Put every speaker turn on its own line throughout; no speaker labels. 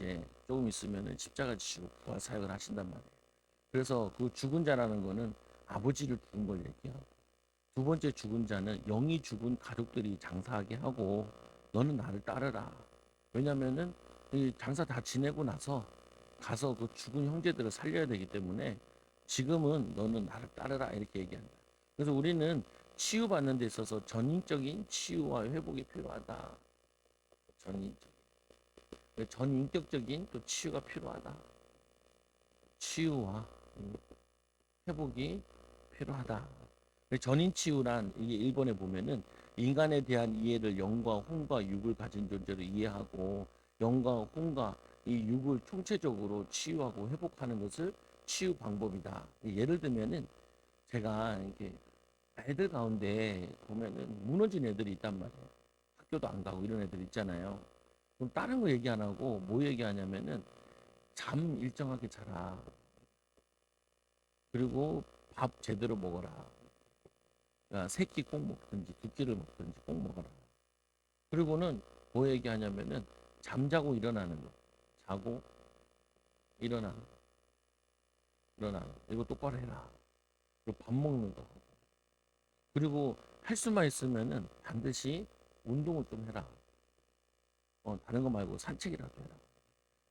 이제 조금 있으면은 십자가 지시고 부활 사역을 하신단 말이에요. 그래서 그 죽은 자라는 거는 아버지를 죽은 걸 얘기하고, 두 번째 죽은 자는 영이 죽은 가족들이 장사하게 하고 너는 나를 따르라. 왜냐면은 이 장사 다 지내고 나서 가서 그 죽은 형제들을 살려야 되기 때문에 지금은 너는 나를 따르라 이렇게 얘기한다. 그래서 우리는 치유받는 데 있어서 전인적인 치유와 회복이 필요하다. 전인적, 전인격적인 또 치유가 필요하다. 치유와 회복이 필요하다. 전인 치유란 이게 일본에 보면은 인간에 대한 이해를 영과 혼과 육을 가진 존재로 이해하고 영과 혼과 이 육을 총체적으로 치유하고 회복하는 것을 치유 방법이다. 예를 들면은 제가 이렇게 애들 가운데 보면은 무너진 애들이 있단 말이에요. 학교도 안 가고 이런 애들 있잖아요. 그럼 다른 거 얘기 안 하고 뭐 얘기하냐면은 잠 일정하게 자라. 그리고 밥 제대로 먹어라. 그러니까 세 끼 꼭 먹든지 두 끼를 먹든지 꼭 먹어라. 그리고는 뭐 얘기하냐면은 잠자고 일어나는 거. 자고 일어나는 거. 일어나는 거. 이거 똑바로 해라. 그리고 밥 먹는 거. 그리고 할 수만 있으면은 반드시 운동을 좀 해라. 다른 거 말고 산책이라도 해라.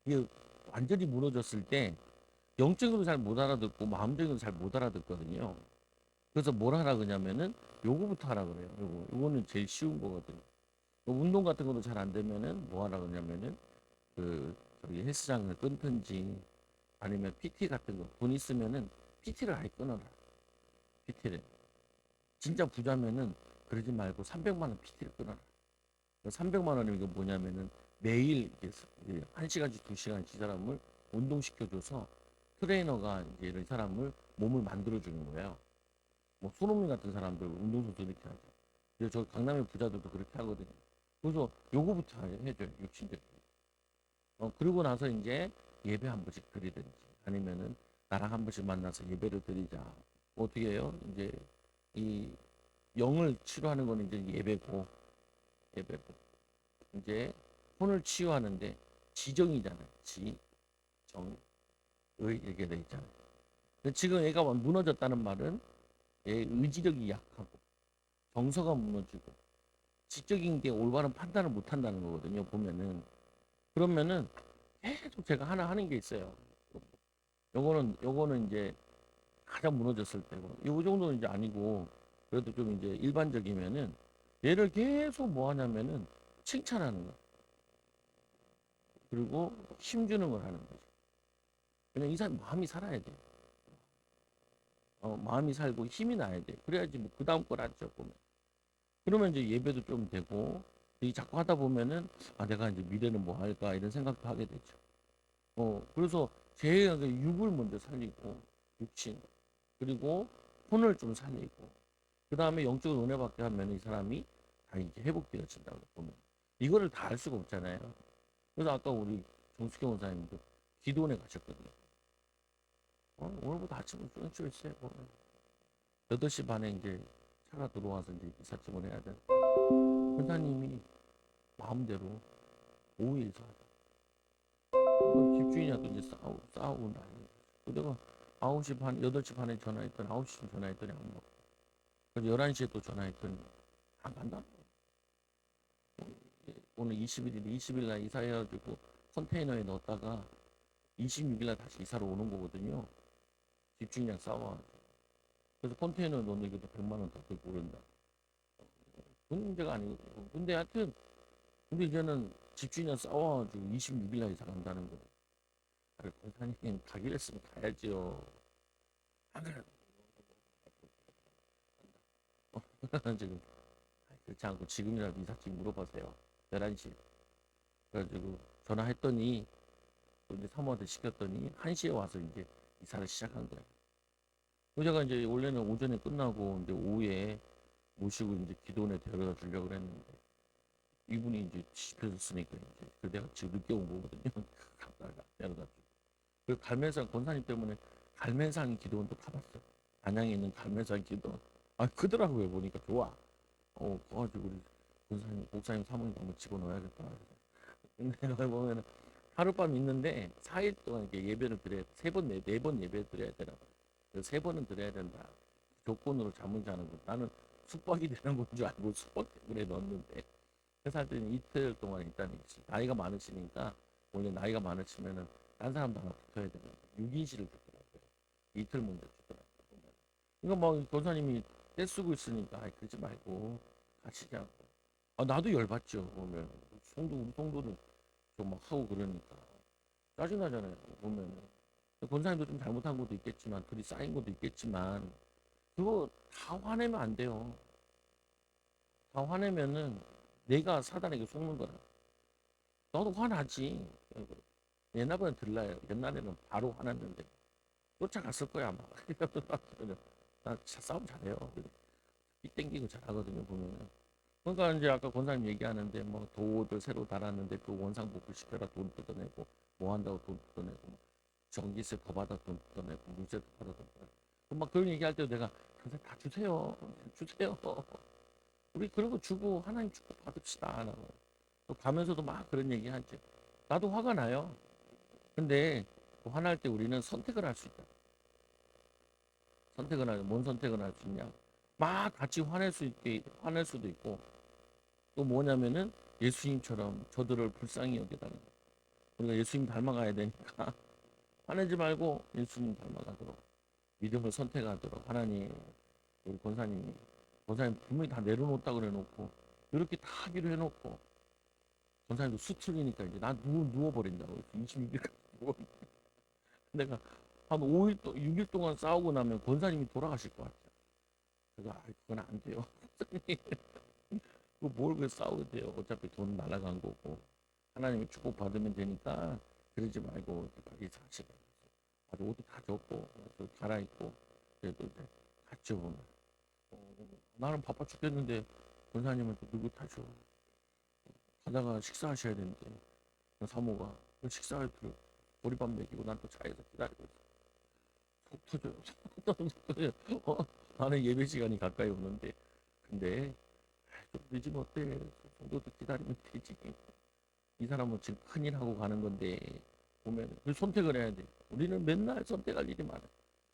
이게 완전히 무너졌을 때 영적으로 잘 못 알아듣고 마음적으로 잘 못 알아듣거든요. 그래서 뭘 하라 그러냐면은 요거부터 하라 그래요. 요거는 제일 쉬운 거거든요. 운동 같은 것도 잘 안 되면은 뭐 하라 그러냐면은 그 저기 헬스장을 끊든지 아니면 PT 같은 거 돈 있으면은 PT를 아예 끊어라. PT를 진짜 부자면은 그러지 말고 300만 원 PT를 끊어라. 300만 원이면 이거 뭐냐면은 매일 이렇게 1시간씩 2시간씩 이 사람을 운동시켜줘서 트레이너가 이제 이런 사람을 몸을 만들어주는 거예요. 뭐 손흥민 같은 사람들 운동선수 이렇게 하죠. 그래서 저 강남의 부자들도 그렇게 하거든요. 그래서 요거부터 해줘요. 육신적. 그리고 나서 이제 예배 한 번씩 드리든지 아니면은 나랑 한 번씩 만나서 예배를 드리자. 어떻게 해요? 이제 이 영을 치료하는 거는 이제 예배고 이제 혼을 치유하는데 지정이잖아요. 지, 정, 의 이렇게 돼 있잖아요. 근데 지금 얘가 무너졌다는 말은 얘 의지력이 약하고 정서가 무너지고 지적인 게 올바른 판단을 못 한다는 거거든요. 보면은 그러면은 계속 제가 하나 하는 게 있어요. 요거는 이제 가장 무너졌을 때고 요 정도는 이제 아니고 그래도 좀 이제 일반적이면은 얘를 계속 뭐 하냐면은 칭찬하는 거 그리고 힘주는 걸 하는 거죠. 그냥 이 사람 마음이 살아야 돼. 마음이 살고 힘이 나야 돼. 그래야지 뭐 그 다음 걸 하죠 보면. 그러면 이제 예배도 좀 되고 이 자꾸 하다 보면은 아 내가 이제 미래는 뭐 할까 이런 생각도 하게 되죠. 그래서 제가 육을 먼저 살리고 육신 그리고 혼을 좀 살리고 그 다음에 영적으로 은혜 받게 하면 이 사람이 다 이제 회복되어진다고 보면 이거를 다 할 수가 없잖아요. 그래서 아까 우리 정수경 원사님도 기도원에 가셨거든요. 오늘부터 아침에 쭉 있어요. 8시 반에 이제 차가 들어와서 이제 이삿짐을 해야 돼. 원사님이 마음대로 오후에 이사하자. 집주인하고 이제 싸우고 난리. 내가 9시 반, 8시 반에 전화했더니 9시쯤 전화했더니 안 먹고. 그래서 11시에 또 전화했더니 안 간다. 오늘 21일, 20일 날 이사해가지고 컨테이너에 넣었다가 26일 날 다시 이사로 오는 거거든요. 집주인이랑 싸워. 그래서 컨테이너 넣는 게도 100만 원 더 들고 그런다. 그 문제가 아니고. 근데 하여튼, 근데 이제는 집주인이랑 싸워가지고 26일 날 이사 간다는 거. 아니, 권사님 가기로 했으면 가야지요. 안 그래도. 지금 그렇지 않고 지금이라도 이삿짐 물어보세요. 11시. 그래가지고 전화했더니 또 이제 사모한테 시켰더니 1시에 와서 이제 이사를 시작한 거예요. 제가 이제 원래는 오전에 끝나고 이제 오후에 모시고 이제 기도원에 데려다 주려고 했는데 이분이 이제 집혀졌으니까 이제 그 내가 지금 늦게 온 거거든요. 데려다 주고. 그리고 갈매산 권사님 때문에 갈매산 기도원도 가봤어요. 안양에 있는 갈매산 기도원. 아 크더라고요 보니까 좋아. 그래가지고 우리 권사님 목사님 사모님 한번 집어넣어야겠다. 근데 내가 보면은 하룻밤 있는데 4일 동안 이렇게 예배를 드려야 네 번 예배 드려야 되나 봐. 그래서 3번은 드려야 된다. 조건으로 잠을 자는 거. 나는 숙박이 되는 건 줄 알고 숙박 때문에 넣었는데 회사 때는 이틀 동안 일단 나이가 많으시니까 원래 나이가 많으시면은 딴 사람도 하나 붙어야 되는데 6인실을 주더라고요. 이틀 먼저 주더라고요. 이거 뭐 권사님이 떼쓰고 있으니까 아이 그러지 말고 가시자고. 아 나도 열받죠 보면 우리 성도는 좀 막 하고 그러니까 짜증나잖아요 보면은. 권사님도 좀 잘못한 것도 있겠지만 둘이 쌓인 것도 있겠지만 그거 다 화내면 안 돼요. 다 화내면은 내가 사단에게 속는 거라. 너도 화나지. 옛날보다는 들라요. 옛날에는 바로 화났는데 쫓아갔을 거야 아마. 나 싸움 잘해요. 삐 땡기고 잘하거든요 보면은. 그러니까 이제 아까 권사님 얘기하는데 뭐 도를 새로 달았는데 또 원상복구 시켜라 돈 뜯어내고 뭐 한다고 돈 뜯어내고 뭐 전기세 더 받아 돈 뜯어내고 물세 더 받아 돈 뜯어내고 막 그런 얘기할 때도 내가 선생님 다 주세요 주세요 우리 그런 거 주고 하나님 축복 받읍시다 또 가면서도 막 그런 얘기 하지. 나도 화가 나요. 근데 그 화날 때 우리는 선택을 할 수 있다. 선택을 하면 뭔 선택을 할 수 있냐? 막 같이 화낼 수도 있고 또 뭐냐면은 예수님처럼 저들을 불쌍히 여기다가 우리가 예수님 닮아가야 되니까 화내지 말고 예수님 닮아가도록 믿음을 선택하도록 하나님 우리 권사님 분명히 다 내려놓았다 그래놓고 이렇게 다 하기로 해놓고 권사님도 수틀리니까 이제 나 누워버린다고 26일까지 누워. 내가 한 6일 동안 싸우고 나면 권사님이 돌아가실 것 같아요. 그래서 그건 안 돼요. 뭘 그 싸워야 돼요. 어차피 돈 날아간 거고 하나님의 축복 받으면 되니까 그러지 말고 빨리 사시라. 아주 옷도 다 줬고 또 갈아입고 그래도 이제 갔죠 보면. 나는 바빠 죽겠는데 권사님은 또 누구 타죠. 가다가 식사하셔야 되는데 사모가 그 식사할 때 보리밥 먹이고 난 또 차에서 기다리고 있어. 속 터져요. 속 터져요. 나는 예배 시간이 가까이 오는데 근데 좀 늦으면 어때? 정도도 기다리면 되지. 이 사람은 지금 큰일 하고 가는 건데 보면 그 선택을 해야 돼. 우리는 맨날 선택할 일이 많아.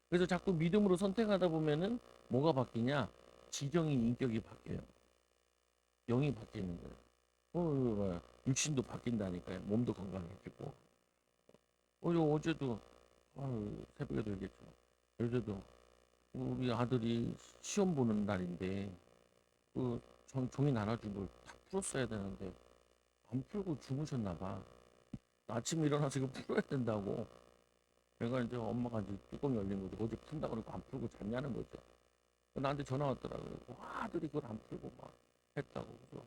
그래서 자꾸 믿음으로 선택하다 보면은 뭐가 바뀌냐? 지정이 인격이 바뀌어요. 영이 바뀌는 거예요. 육신도 바뀐다니까요. 몸도 건강해지고. 어제도 새벽에도 얘기했지만 어제도 우리 아들이 시험 보는 날인데 그 종이 나눠준 걸 다 풀었어야 되는데 안 풀고 주무셨나 봐. 아침에 일어나서 이거 풀어야 된다고. 내가 이제 엄마가 이제 뚜껑 열린 거지. 어제 푼다고 그러고 안 풀고 잤냐는 거죠. 나한테 전화 왔더라고요. 와, 아들이 그걸 안 풀고 막 했다고. 그래서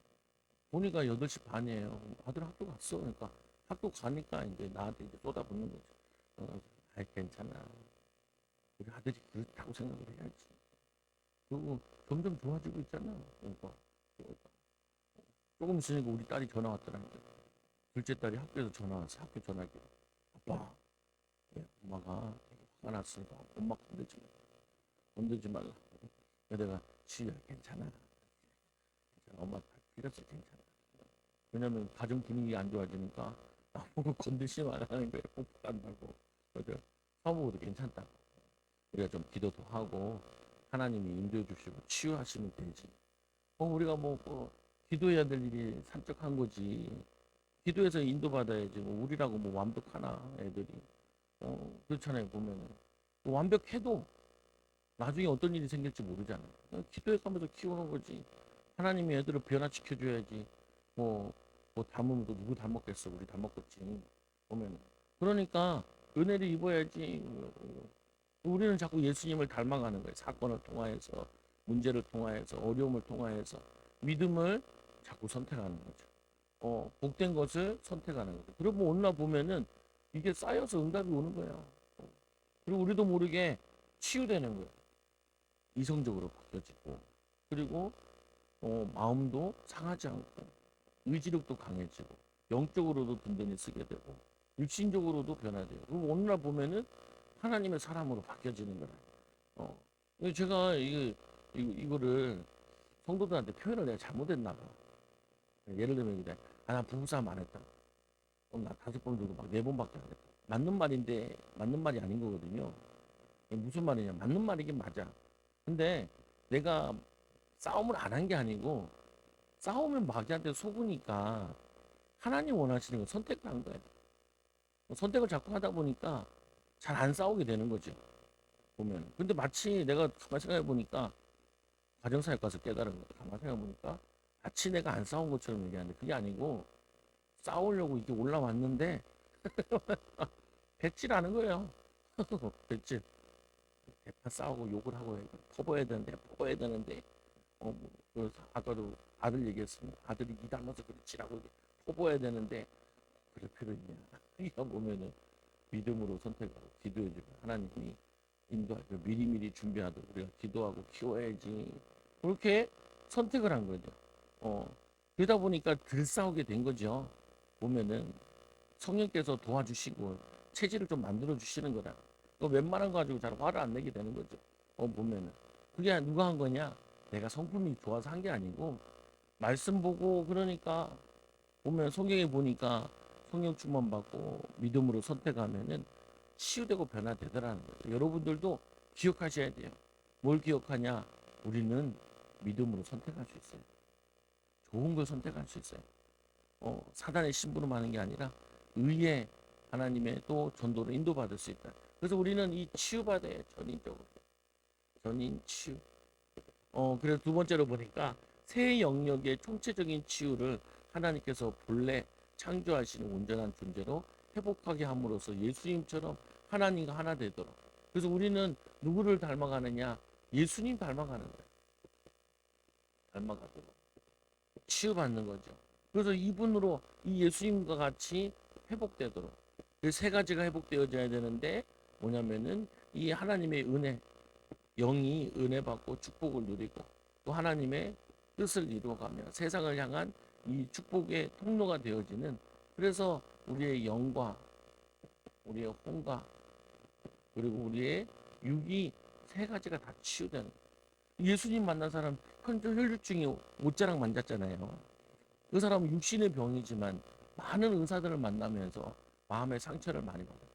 보니까 8시 반이에요. 아들 학교 갔어. 그러니까 학교 가니까 이제 나한테 이제 쏟아붓는 거죠. 아이, 괜찮아. 우리 아들이 그렇다고 생각을 해야지. 그리고 점점 좋아지고 있잖아. 그러니까 조금 있으니까 우리 딸이 전화 왔더라고요. 둘째 딸이 학교에서 전화 왔어. 학교 전화기. 아빠, 엄마가 되게 화가 났으니까 엄마 건들지 말라. 내가 지우야 괜찮아. 엄마 필요없어 괜찮아. 왜냐면 가정 분위기 안 좋아지니까 나보고 건들지 말라는 거예요. 뽀뽀한다고. 그래서 사모도 괜찮다고. 우리가 좀 기도도 하고 하나님이 인도해 주시고 치유하시면 되지. 우리가 기도해야 될 일이 산적한 거지. 기도해서 인도받아야지. 우리라고 완벽하나 애들이. 그렇잖아요 보면은. 완벽해도 나중에 어떤 일이 생길지 모르잖아요. 기도해가면서 키우는 거지. 하나님이 애들을 변화시켜줘야지. 뭐, 닮으면 또 누구 닮았겠어. 우리 닮았겠지. 보면은. 그러니까 은혜를 입어야지. 우리는 자꾸 예수님을 닮아가는 거예요. 사건을 통하여서, 문제를 통하여서, 어려움을 통하여서 믿음을 자꾸 선택하는 거죠. 복된 것을 선택하는 거죠. 그리고 어느 날 보면은 이게 쌓여서 응답이 오는 거야. 그리고 우리도 모르게 치유되는 거예요. 이성적으로 바뀌어지고 그리고 마음도 상하지 않고 의지력도 강해지고 영적으로도 든든히 쓰게 되고 육신적으로도 변화돼요. 그리고 어느 날 보면은 하나님의 사람으로 바뀌어지는 거예요. 제가 이거를 성도들한테 표현을 내가 잘못했나 봐. 예를 들면 난 부부싸움 안 했다. 나 5번 들고 막 4번밖에 안 했다. 맞는 말인데 맞는 말이 아닌 거거든요. 이게 무슨 말이냐? 맞는 말이긴 맞아. 근데 내가 싸움을 안 한 게 아니고 싸우면 마귀한테 속으니까 하나님 원하시는 건 선택을 한 거예요. 선택을 자꾸 하다 보니까 잘 안 싸우게 되는 거죠. 보면. 근데 마치 내가 가만 생각해 보니까 가정사역 가서 깨달은 거야. 가만 생각해 보니까 마치 내가 안 싸운 것처럼 얘기하는데 그게 아니고 싸우려고 이렇게 올라왔는데 뱉질하는 거예요. 뱉질. 대판 싸우고 욕을 하고 퍼부어야 되는데 퍼부어야 되는데 그래서 아까도 아들 얘기했습니다. 아들이 이 닮아서 그렇지라고 퍼부어야 되는데 그럴 필요 있냐. 이거 보면은 믿음으로 선택하고 기도해주고 하나님이 인도하고 미리미리 준비하도록 우리가 기도하고 키워야지. 그렇게 선택을 한 거죠. 그러다 보니까 덜 싸우게 된 거죠. 보면은 성령께서 도와주시고 체질을 좀 만들어 주시는 거라. 웬만한 거 가지고 잘 화를 안 내게 되는 거죠. 보면은 그게 누가 한 거냐? 내가 성품이 좋아서 한 게 아니고 말씀 보고 그러니까 보면 성경에 보니까 성령 충만 받고 믿음으로 선택하면은 치유되고 변화되더라는 거예요. 여러분들도 기억하셔야 돼요. 뭘 기억하냐? 우리는 믿음으로 선택할 수 있어요. 좋은 걸 선택할 수 있어요. 사단의 심부름 하는 게 아니라 의의 하나님의 또 전도로 인도받을 수 있다. 그래서 우리는 이 치유받아야 전인적으로. 전인 치유. 그래서 두 번째로 보니까 새 영역의 총체적인 치유를 하나님께서 본래 창조하시는 온전한 존재로 회복하게 함으로써 예수님처럼 하나님과 하나 되도록. 그래서 우리는 누구를 닮아가느냐? 예수님 닮아가는 거예요. 닮아가도록. 치유받는 거죠. 그래서 이분으로 이 예수님과 같이 회복되도록. 그 세 가지가 회복되어져야 되는데 뭐냐면은 이 하나님의 은혜, 영이 은혜 받고 축복을 누리고 또 하나님의 뜻을 이루어가며 세상을 향한 이 축복의 통로가 되어지는 그래서 우리의 영과 우리의 혼과 그리고 우리의 육이 세 가지가 다 치유되는 예수님 만난 사람 혈류증이 옷자락 만졌잖아요. 그 사람은 육신의 병이지만 많은 의사들을 만나면서 마음의 상처를 많이 받아요.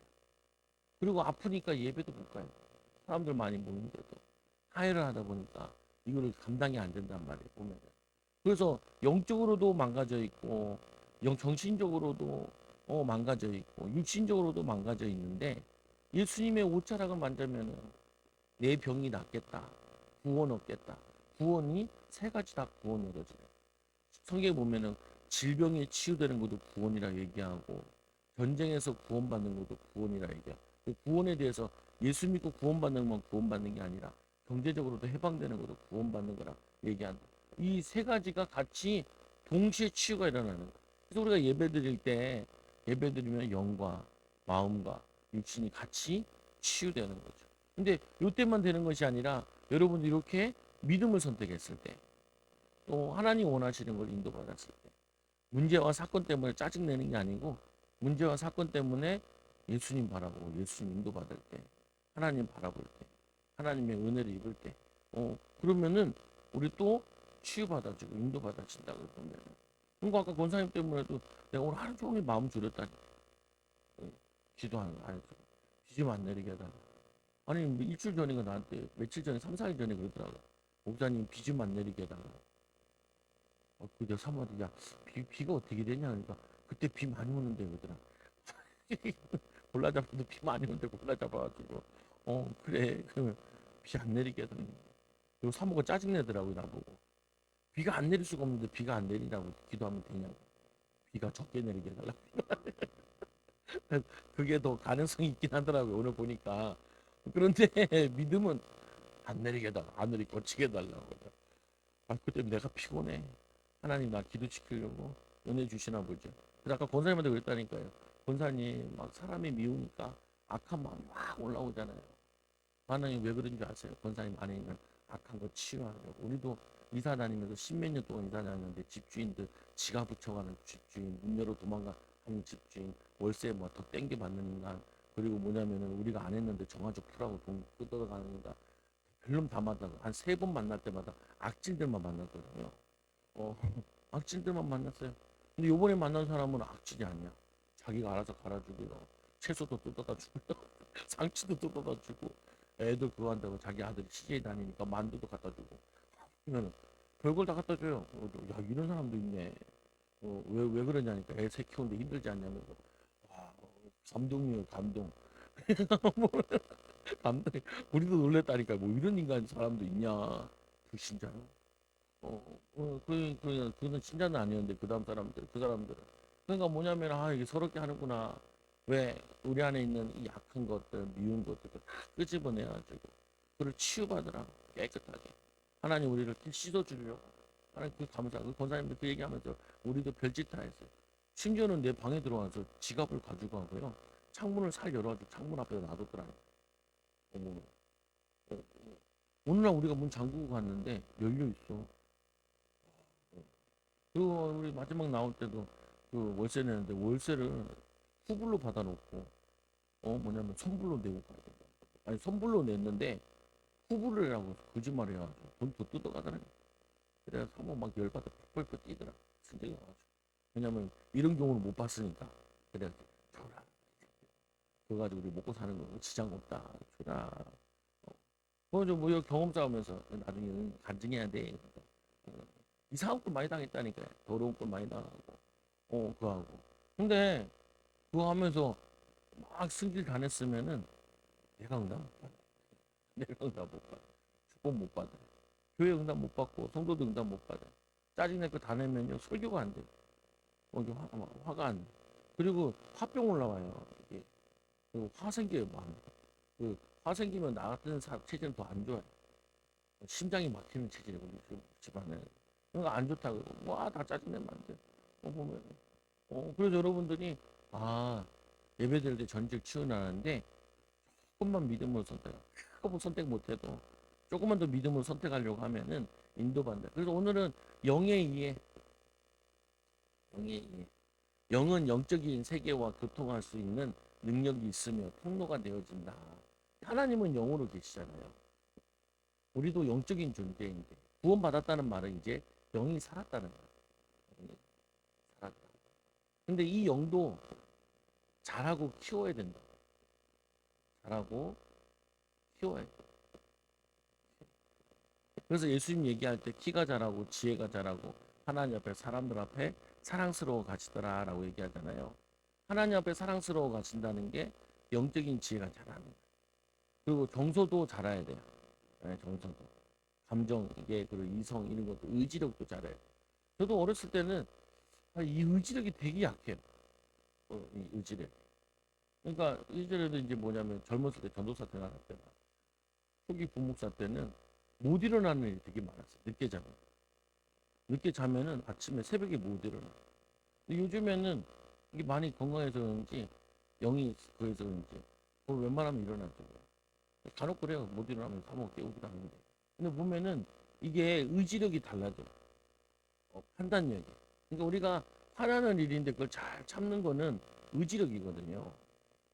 그리고 아프니까 예배도 못 가요. 사람들 많이 모이는데도 하회를 하다 보니까 이거를 감당이 안 된단 말이에요. 보면. 그래서 영적으로도 망가져 있고 정신적으로도 망가져 있고 육신적으로도 망가져 있는데 예수님의 옷자락을 만지면은 내 병이 낫겠다. 구원 얻겠다. 구원이 세 가지 다 구원이 얻어져요. 성경에 보면은 질병이 치유되는 것도 구원이라 얘기하고 전쟁에서 구원받는 것도 구원이라 얘기하고 그 구원에 대해서 예수 믿고 구원받는 건 구원받는 게 아니라 경제적으로도 해방되는 것도 구원받는 거라 얘기한다. 이 세 가지가 같이 동시에 치유가 일어나는 거예요. 그래서 우리가 예배 드릴 때 예배 드리면 영과 마음과 육신이 같이 치유되는 거죠. 근데 이때만 되는 것이 아니라 여러분들 이렇게 믿음을 선택했을 때 또 하나님 원하시는 걸 인도받았을 때 문제와 사건 때문에 짜증내는 게 아니고 문제와 사건 때문에 예수님 바라보고 예수님 인도받을 때 하나님 바라볼 때 하나님의 은혜를 입을 때 그러면은 우리 또 치유받아지고 인도받아진다고 보면은 그리고 아까 권사님 때문에도 내가 오늘 하루 종일 마음 졸였다니 기도하는 거 아니죠. 비좀 안 내리게 해달라. 아니 뭐 일주일 전인가 나한테 며칠 전에 3, 4일 전에 그러더라고. 목사님 비 좀 안 내리게 해달라. 그 내가 사모한테 야 비가 어떻게 되냐 그러니까 그때 비 많이 오는데 그러더라. 골라 잡아도 비 많이 오는데 골라 잡아가지고 그래 그러면 비 안 내리게 해달라. 그리고 사모가 짜증내더라고요 나보고. 비가 안 내릴 수가 없는데 비가 안 내리라고 기도하면 되냐고. 비가 적게 내리게 해달라. 그게 더 가능성이 있긴 하더라고요 오늘 보니까. 그런데 믿음은 안 내리게 해달라. 하늘이 고치게 해달라고. 그때 내가 피곤해. 하나님 나 기도시키려고 은혜 주시나 보죠. 그래서 아까 권사님한테 그랬다니까요. 권사님 막 사람이 미우니까 악한 마음이 막 올라오잖아요. 하나님 왜 그런지 아세요? 권사님 안에 있는 악한 거 치유하려고. 우리도 이사 다니면서 십몇 년 동안 이사 다녔는데 집주인들 지가 붙여가는 집주인, 문 열어 도망가는 집주인, 월세 뭐 더 땡겨 받는 인간, 그리고 뭐냐면은 우리가 안 했는데 정화조 풀하고 돈 뜯어가는 인간, 별놈 다 만나고 한 3번 만날 때마다 악질들만 만났거든요. 어, 악질들만 만났어요. 근데 요번에 만난 사람은 악질이 아니야. 자기가 알아서 갈아주고요. 채소도 뜯어다 주고요. 상추도 뜯어다 주고 애들 그거 한다고 자기 아들이 CJ 다니니까 만두도 갖다 주고 그러면 별걸 다 갖다 줘요. 야 이런 사람도 있네. 왜 그러냐니까 애 새 키우는데 힘들지 않냐면서 와 감동이에요 감동. 감동. 우리도 놀랬다니까 뭐 이런 인간 사람도 있냐. 불신자요? 그는 신자는 아니었는데 그 다음 사람들 그 사람들은 그러니까 뭐냐면 아 이게 서럽게 하는구나. 왜 우리 안에 있는 이 약한 것들 미운 것들 다 끄집어내가지고 그를 치유받으라 깨끗하게 하나님 우리를 씻어주려고 하나님 그 감사 그 권사님들 그 얘기하면서 우리도 별짓 다 했어요. 심지어는 내 방에 들어와서 지갑을 가지고 가고요 창문을 살 열어가지고 창문 앞에다 놔뒀더라니까. 어머, 어, 어느 날 우리가 문 잠그고 갔는데 열려 있어. 그리고 우리 마지막 나올 때도 그 월세 내는데 월세를 후불로 받아놓고 뭐냐면 선불로 내고 가야 돼. 아니 선불로 냈는데 후불을 하고 거짓말을 해가지고 돈 더 뜯어가더라고. 그래서 사모 막 열받아 펄펄 뛰더라. 순정이 와가지고. 왜냐면 이런 경우는 못 봤으니까. 그래 줘라. 그거 가지고 우리 먹고 사는 거 지장 없다. 줘라. 그거 뭐 이거 경험 쌓으면서 나중에 간증해야 돼. 어, 이상한 꼴 많이 당했다니까. 더러운 꼴 많이 당하고. 그거 하고. 근데 그거 하면서 막 승질 다 냈으면은 내가 응답 못 받아. 내가 응답 못 받아. 축복 못 받아. 교회 응답 못 받고 성도도 응답 못 받아. 짜증낼 거 다 내면요 설교가 안 돼. 이게 화가 안 돼. 그리고 화병 올라와요. 이게 화 생겨요 마음에. 화 생기면 나 같은 체질은 더 안 좋아요. 심장이 막히는 체질이거든요. 집안에. 그러니까 안 좋다고. 와다 짜증내면 안 돼. 보면. 그래서 여러분들이 아 예배 드릴 때 전직 치유나는데 조금만 믿음으로 선택. 크고 선택 못해도 조금만 더 믿음으로 선택하려고 하면은 인도받는다. 그래서 오늘은 영의 이해, 영의 이해. 영은 영적인 세계와 교통할 수 있는 능력이 있으며 통로가 되어진다. 하나님은 영으로 계시잖아요. 우리도 영적인 존재인데 구원받았다는 말은 이제 영이 살았다는 거예요. 영이 살았다. 근데 이 영도 잘하고 키워야 된다. 잘하고 키워야 돼. 그래서 예수님 얘기할 때 키가 자라고 지혜가 자라고 하나님 앞에 사람들 앞에 사랑스러워 가시더라라고 얘기하잖아요. 하나님 앞에 사랑스러워 가신다는 게 영적인 지혜가 자라는 거예요. 그리고 정서도 자라야 돼요. 네, 정서도. 감정 이게 그리고 이성 이런 것도 의지력도 자라야 돼요. 저도 어렸을 때는 이 의지력이 되게 약해요. 이 의지력. 그러니까 의지력도 이제 뭐냐면 젊었을 때 전도사 생활할 때나 초기 부목사 때는 못 일어나는 일이 되게 많았어요. 늦게 자면. 늦게 자면은 아침에 새벽에 못 일어나. 근데 요즘에는 이게 많이 건강해서 그런지 영이 그래서 그런지 웬만하면 일어나죠. 간혹 그래요. 못 일어나면 사모 깨우기도 하는데. 근데 보면은 이게 의지력이 달라져. 판단력이. 그러니까 우리가 화나는 일인데 그걸 잘 참는 거는 의지력이거든요.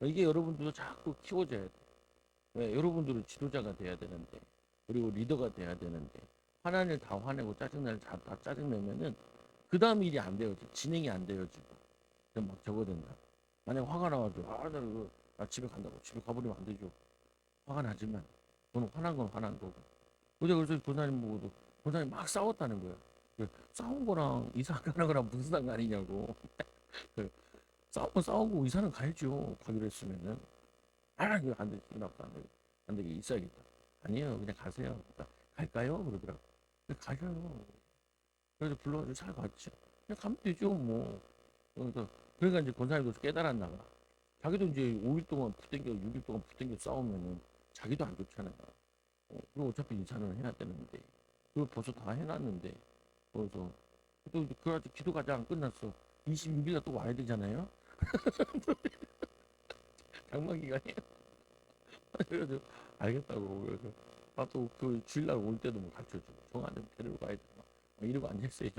이게 여러분들도 자꾸 키워져야 돼. 왜? 여러분들은 지도자가 돼야 되는데, 그리고 리더가 돼야 되는데, 화난 일 다 화내고 짜증날 다 짜증내면은 그 다음 일이 안 되어져. 진행이 안 되어지고. 그럼 막 적어된다. 만약 화가 나가지고, 나 집에 간다고. 집에 가버리면 안 되죠. 화가 나지만, 그건 화난 건 화난 거고. 그래서 권사님 보고도, 권사님 막 싸웠다는 거예요. 싸운 거랑 이사 가는 거랑 무슨 상관이냐고. 싸우면 싸우고 이사는 가야죠. 가기로 했으면은. 이거 안 돼. 안 되게 있어야겠다. 아니에요. 그냥 가세요. 그러니까 갈까요? 그러더라고. 가요. 그래서 불러가지고 잘 갔죠. 그냥 가면 되죠, 뭐. 그러니까 이제 권사님도 깨달았나 봐. 자기도 이제 5일 동안 붙땡겨, 6일 동안 붙땡겨 싸우면은 자기도 안 좋잖아요. 그리고 어차피 이사는 해야 되는데. 그걸 벌써 다 해놨는데. 그래서 또 이제 그래가지고 기도가 아직 안 끝났어. 26일날 또 와야 되잖아요. 장마 기간이에요. 그래서 알겠다고. 그래서 또그 주일날 올 때도 뭐 가르쳐주고 정한테 데리러 가야 돼. 막 이러고 앉아있어요.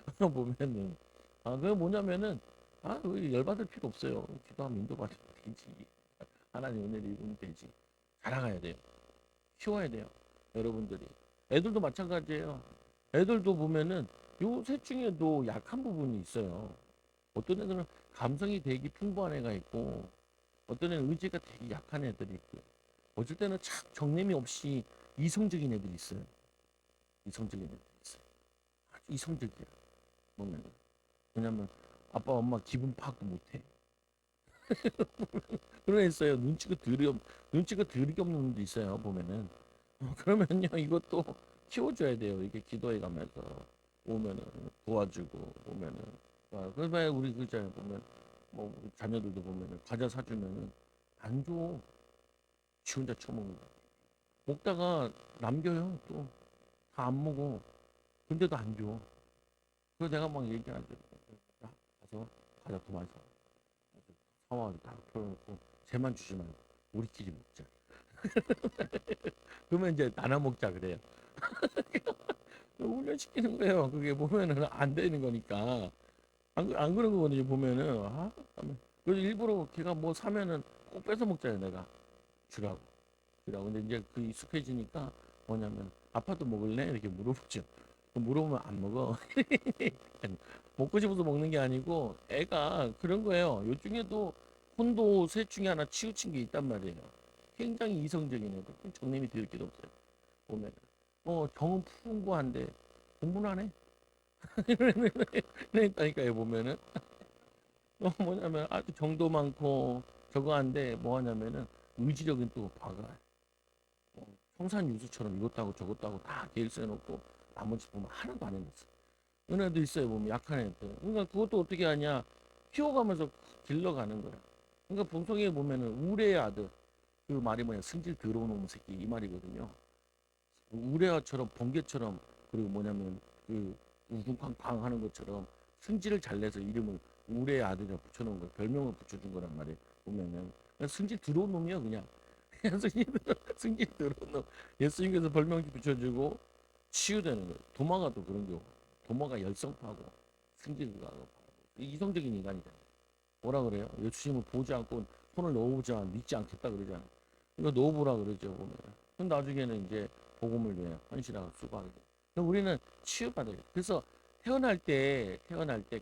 저도 보면은 그게 뭐냐면은 열받을 필요 없어요. 기도하면 인도받으면 되지. 하나님 은혜를 입으면 되지. 자라가야 돼요. 키워야 돼요. 여러분들이. 애들도 마찬가지예요. 애들도 보면은 요 셋 중에도 약한 부분이 있어요. 어떤 애들은 감성이 되게 풍부한 애가 있고 어떤 애는 의지가 되게 약한 애들이 있고 어쩔 때는 참 정냄이 없이 이성적인 애들이 있어요. 이성적인 애들이 있어요. 아주 이성적이야. 보면 왜냐면 아빠 엄마 기분 파악도 못해. 그런 애 있어요. 눈치가 더럽게 없는 놈도 있어요. 보면은 그러면요 이것도 키워줘야 돼요. 이게 기도해 가면서 오면은 도와주고 보면은 그러면 우리 그잖아요. 보면 뭐 우리 자녀들도 보면은 과자 사주면은 안 줘. 지 혼자 처먹는 거. 먹다가 남겨요. 또 다 안 먹어. 근데도 안 줘. 그래서 내가 막 얘기하죠. 야, 가서 과자 그만 사. 사와서 다 펴놓고 쟤만 주지 말고 우리끼리 먹자. 그러면 이제 나눠 먹자 그래요. 훈련시키는 거예요. 그게 보면은 안 되는 거니까. 안 그런 거거든요. 보면은 그래서 일부러 걔가 뭐 사면은 꼭 뺏어 먹잖아요. 내가 주라고. 주라고. 근데 이제 그 익숙해지니까 뭐냐면 아빠도 먹을래? 이렇게 물어보죠. 물어보면 안 먹어. 먹고 싶어서 먹는 게 아니고 애가 그런 거예요. 요 중에도 혼도 셋 중에 하나 치우친 게 있단 말이에요. 굉장히 이성적인 애. 정님이 들을 게 없어요. 보면 정은 풍부한데 공부는 안 해. 그러니까요 보면은 뭐냐면 아주 정도 많고 저거 한데 뭐 하냐면은 의지력은 또 박아. 청산유수처럼 이것도 하고 저것도 하고 다 계획해놓고 나머지 보면 하나도 안 해놨어. 은혜도 있어요 보면 약한 애들. 그러니까 그것도 어떻게 하냐 키워가면서 길러가는 거야. 그러니까 본성에 보면은 우레의 아들 그 말이 뭐냐 승질 더러운 놈 새끼 이 말이거든요. 우레아처럼 번개처럼 그리고 뭐냐면 그 우중쾅쾅 하는 것처럼 승질을 잘 내서 이름을 우레의 아들이라 붙여놓은 거예요. 별명을 붙여준 거란 말이에요. 보면은 그냥 승질 들어온 놈이야 그냥. 승질 들어온 놈. 예수님께서 별명 붙여주고 치유되는 거예요. 도마가 또 그런 경우. 도마가 열성파고 승질가고 이성적인 인간이다. 뭐라 그래요? 예수님을 보지 않고 손을 넣어보지 믿지 않겠다 그러잖아요. 이거 넣어보라 그러죠 보면. 그럼 나중에는 이제 복음을 위해 헌신하고 수고하게 돼요. 그럼 우리는 치유받아요. 그래서 태어날 때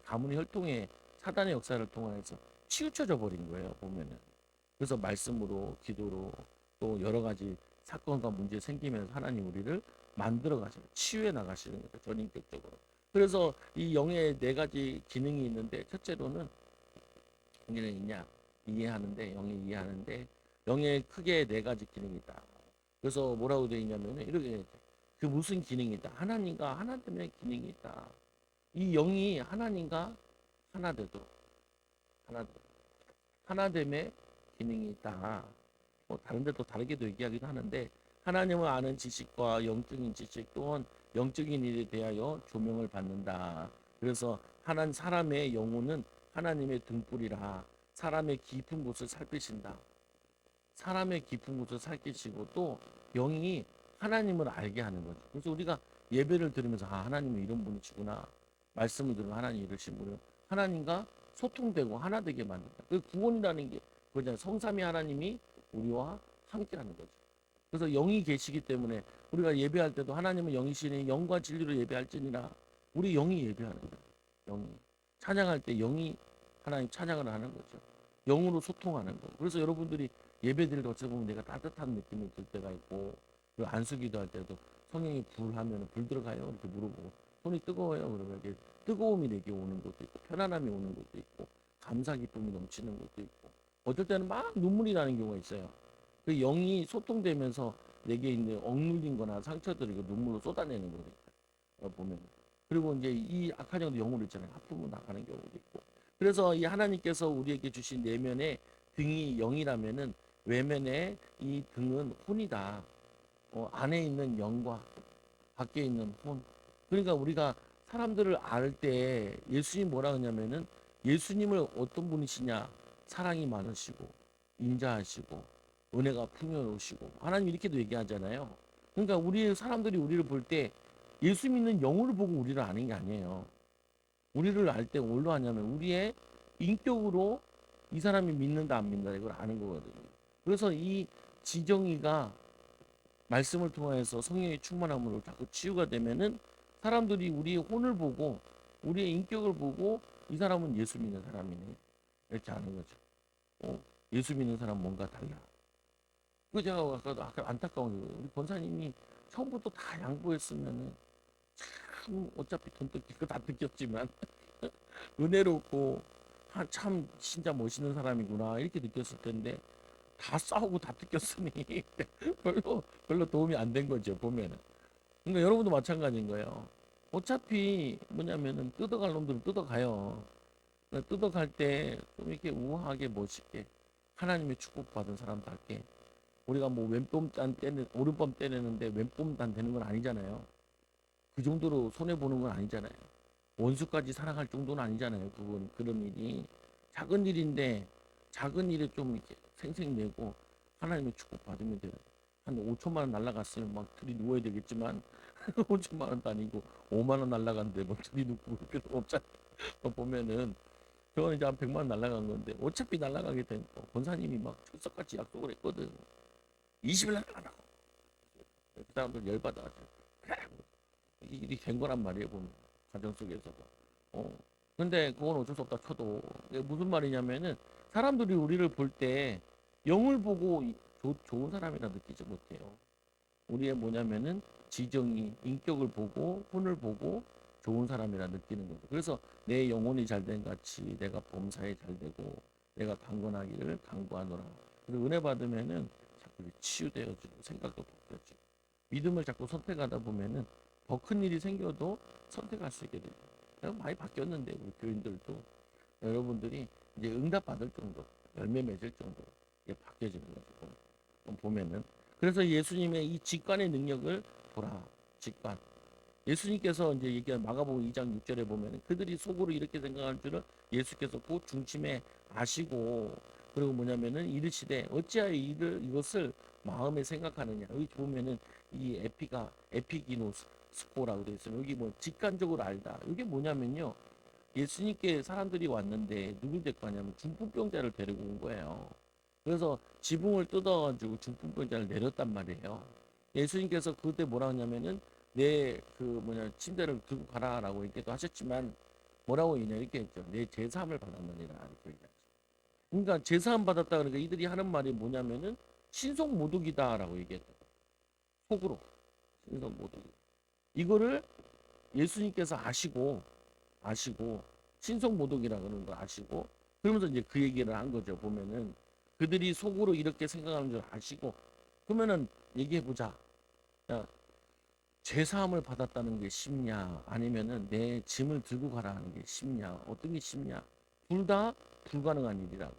가문의 혈통에 사단의 역사를 통해서 치우쳐져 버린 거예요 보면은. 그래서 말씀으로 기도로 또 여러 가지 사건과 문제 생기면서 하나님 우리를 만들어 가시는 치유해 나가시는 거죠 전인격적으로. 그래서 이 영의 네 가지 기능이 있는데 첫째로는 기능이 있냐 이해하는데 영이 이해하는데 영의 크게 네 가지 기능이 있다. 그래서 뭐라고 되어 있냐면 이렇게 그 무슨 기능이 있다. 하나님과 하나됨의 기능이 있다. 이 영이 하나님과 하나되도 하나 하나됨의 기능이 있다. 뭐 다른 데도 다르게도 얘기하기도 하는데 하나님을 아는 지식과 영적인 지식 또한 영적인 일에 대하여 조명을 받는다. 그래서 하나님 사람의 영혼은 하나님의 등불이라 사람의 깊은 곳을 살피신다. 사람의 깊은 곳을 살피시고 또 영이 하나님을 알게 하는 거죠. 그래서 우리가 예배를 들으면서 하나님은 이런 분이시구나. 말씀을 들으면 하나님 이러신 분을 하나님과 소통되고 하나 되게 만든다. 그 구원이라는 게 그거잖아요. 성삼위 하나님이 우리와 함께하는 거죠. 그래서 영이 계시기 때문에 우리가 예배할 때도 하나님은 영이시니 영과 진리로 예배할지니라 우리 영이 예배하는 거예요. 영이 찬양할 때 영이 하나님 찬양을 하는 거죠. 영으로 소통하는 거. 그래서 여러분들이 예배드릴 때 어찌 보면 내가 따뜻한 느낌이 들 때가 있고 그리고 안수기도 할 때도 성령이 불 하면 불 들어가요 이렇게 물어보고 손이 뜨거워요 그러면 이게 뜨거움이 내게 오는 것도 있고 편안함이 오는 것도 있고 감사 기쁨이 넘치는 것도 있고 어떨 때는 막 눈물이 나는 경우가 있어요. 그 영이 소통되면서 내게 있는 억눌린 거나 상처들을 눈물로 쏟아내는 거니까 보면 그리고 이제 이 악한 영도 영으로 있잖아요. 하품으로 나가는 경우도 있고 그래서 이 하나님께서 우리에게 주신 내면의 등이 영이라면은 외면의 이 등은 혼이다. 안에 있는 영과 밖에 있는 혼. 그러니까 우리가 사람들을 알 때 예수님 뭐라 하냐면은 예수님을 어떤 분이시냐 사랑이 많으시고 인자하시고 은혜가 풍요로우시고 하나님 이렇게도 얘기하잖아요. 그러니까 우리 사람들이 우리를 볼 때 예수 믿는 영을 보고 우리를 아는 게 아니에요. 우리를 알 때 뭘로 하냐면 우리의 인격으로 이 사람이 믿는다 안 믿는다 이걸 아는 거거든요. 그래서 이 지정이가 말씀을 통해서 성령의 충만함으로 자꾸 치유가 되면은 사람들이 우리의 혼을 보고 우리의 인격을 보고 이 사람은 예수 믿는 사람이네. 이렇게 하는 거죠. 예수 믿는 사람 뭔가 달라. 그 제가 아까 안타까운 게 우리 권사님이 처음부터 다 양보했으면은 참 어차피 돈 뜯길 거 다 뜯겼지만 은혜롭고 참 진짜 멋있는 사람이구나 이렇게 느꼈을 텐데 다 싸우고 다 뜯겼으니 별로 도움이 안 된 거죠 보면은. 그러니까 여러분도 마찬가지인 거예요. 어차피 뭐냐면은 뜯어갈 놈들은 뜯어가요. 그러니까 뜯어갈 때 좀 이렇게 우아하게 멋있게 하나님의 축복받은 사람답게 우리가 뭐 왼몸 떼는 오른몸 떼내는데 왼몸 단 되는 건 아니잖아요. 그 정도로 손해 보는 건 아니잖아요. 원수까지 사랑할 정도는 아니잖아요. 그런 일이 작은 일인데 작은 일에 좀 이렇게 생색내고 하나님의 축복 받으면 돼요. 한 5천만 원 날라갔으면 막 둘이 누워야 되겠지만 5천만 원도 아니고 5만 원 날라갔는데 뭐 둘이 눕고 그럴 필요 없잖아요. 보면은 저는 이제 한 100만 원 날라간 건데 어차피 날라가게 되니까 권사님이 막 철석같이 약속을 했거든. 20일 날라가라고. 그 사람들 열받아가지고 그래 일이 된 거란 말이에요 보면 가정 속에서도. 근데 그건 어쩔 수 없다 쳐도 이게 무슨 말이냐면은 사람들이 우리를 볼 때 영을 보고 좋은 사람이라 느끼지 못해요. 우리의 뭐냐면은 지정이 인격을 보고 혼을 보고 좋은 사람이라 느끼는 거죠. 그래서 내 영혼이 잘된 같이 내가 범사에 잘 되고 내가 강건하기를 강구하노라. 그리고 은혜 받으면은 자꾸 치유되어지고 생각도 바뀌어지고 믿음을 자꾸 선택하다 보면은 더 큰 일이 생겨도 선택할 수 있게 돼요. 내가 많이 바뀌었는데 우리 교인들도 여러분들이 이제 응답 받을 정도, 열매 맺을 정도 이게 바뀌어지는 거죠. 보면은 그래서 예수님의 이 직관의 능력을 보라. 직관. 예수님께서 이제 얘기한 마가복음 2장 6절에 보면 그들이 속으로 이렇게 생각할 줄을 예수께서 곧 중심에 아시고 그리고 뭐냐면은 이르시되 어찌하여 이것을 마음에 생각하느냐. 여기 보면은 이 에피기노스코라고 되어 있어요. 여기 뭐 직관적으로 알다. 이게 뭐냐면요. 예수님께 사람들이 왔는데 누굴 데리고 왔냐면 중풍병자를 데리고 온 거예요. 그래서 지붕을 뜯어가지고 중풍병자를 내렸단 말이에요. 예수님께서 그때 뭐라 하냐면은 내 침대를 들고 가라라고 얘기도 하셨지만 뭐라고 이렇게 했죠. 내 제사함을 받았느니라 이렇게 얘기하죠. 그러니까 제사함 받았다 그러니까 이들이 하는 말이 뭐냐면은 신속 모독이다라고 얘기했다. 속으로 신속 모독. 이거를 예수님께서 아시고 신속 모독이라 그러는 걸 아시고 그러면서 이제 그 얘기를 한 거죠. 보면은 그들이 속으로 이렇게 생각하는 줄 아시고 그러면은 얘기해 보자. 죄사함을 받았다는 게 쉽냐 아니면은 내 짐을 들고 가라 하는 게 쉽냐 어떤 게 쉽냐 둘 다 불가능한 일이라고.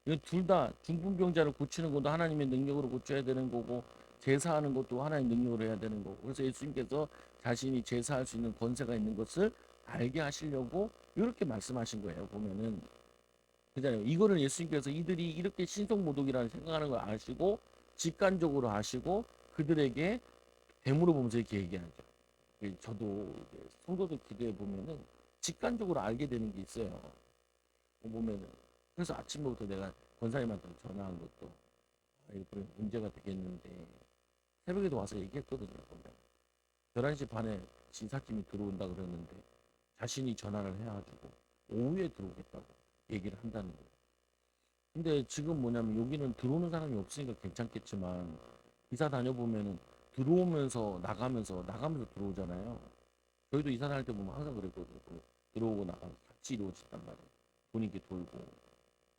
이거 둘 다 중풍병자를 고치는 것도 하나님의 능력으로 고쳐야 되는 거고 제사하는 것도 하나님의 능력으로 해야 되는 거고 그래서 예수님께서 자신이 제사할 수 있는 권세가 있는 것을 알게 하시려고 이렇게 말씀하신 거예요. 보면은 그잖아요. 이거를 예수님께서 이들이 이렇게 신속모독이라는 생각하는 걸 아시고 직관적으로 아시고 그들에게 대물어 보면서 이렇게 얘기하죠. 저도 성도들 기도해 보면은 직관적으로 알게 되는 게 있어요. 보면은 그래서 아침부터 내가 권사님한테 전화한 것도 이거 문제가 되겠는데 새벽에도 와서 얘기했거든요. 보면 11시 반에 진사팀이 들어온다 그러는데 자신이 전화를 해가지고 오후에 들어오겠다고 얘기를 한다는 거예요. 근데 지금 뭐냐면 여기는 들어오는 사람이 없으니까 괜찮겠지만 이사 다녀보면은 나가면서 들어오잖아요. 저희도 이사 다닐 때 보면 항상 그랬거든요. 들어오고 나가고 같이 이루어진단 말이에요. 돈이 이렇게 돌고.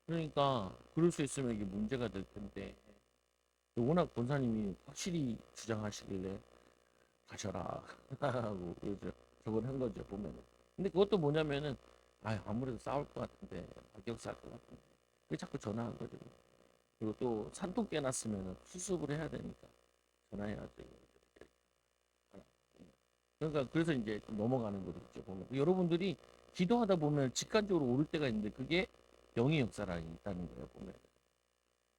그러니까 그럴 수 있으면 이게 문제가 될 텐데 워낙 본사님이 확실히 주장하시길래 가셔라 하고 저걸 한 거죠 보면은. 근데 그것도 뭐냐면은 아무래도 싸울 것 같은데 박격살 것 같은데 왜 자꾸 전화한 거죠. 그리고 또 산통 깨놨으면 수습을 해야 되니까 전화해야죠. 그러니까 그래서 이제 좀 넘어가는 거죠. 보면 여러분들이 기도하다 보면 직관적으로 오를 때가 있는데 그게 영의 역사라 있다는 거예요. 보면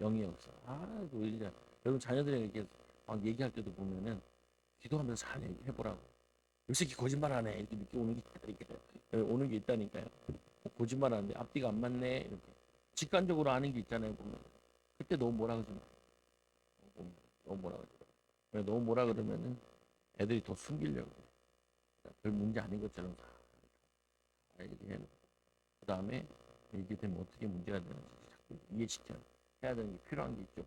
영의 역사. 이제 여러분 자녀들에게 막 얘기할 때도 보면은 기도하면서 잘 해보라고. 이 새끼 거짓말하네 이렇게 늦게 오는 게 있다니까요. 거짓말하는데 앞뒤가 안 맞네 이렇게 직관적으로 아는 게 있잖아요. 보면 그때 너무 뭐라 그러지 마. 너무 뭐라 그러지 마. 너무 뭐라 그러면은 애들이 더 숨기려고. 별 문제 아닌 것처럼 다 얘기해. 그 다음에 얘기되면 어떻게 문제가 되는지 자꾸 이해시켜야 되는 게 필요한 게 있죠.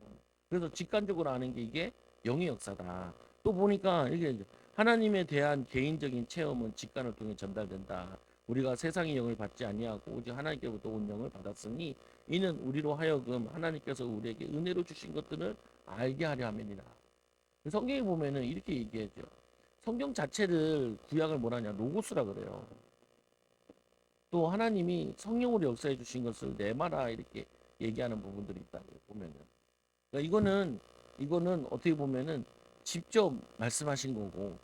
그래서 직관적으로 아는 게 이게 영의 역사다. 또 보니까 이게 하나님에 대한 개인적인 체험은 직관을 통해 전달된다. 우리가 세상의 영을 받지 아니하고 오직 하나님께로부터 온 영을 받았으니 이는 우리로 하여금 하나님께서 우리에게 은혜로 주신 것들을 알게 하려 함이니라. 성경에 보면은 이렇게 얘기하죠. 성경 자체를 구약을 뭐라냐 로고스라 그래요. 또 하나님이 성령으로 역사해 주신 것을 내마라 이렇게 얘기하는 부분들이 있다 보면은 그러니까 이거는 어떻게 보면은 직접 말씀하신 거고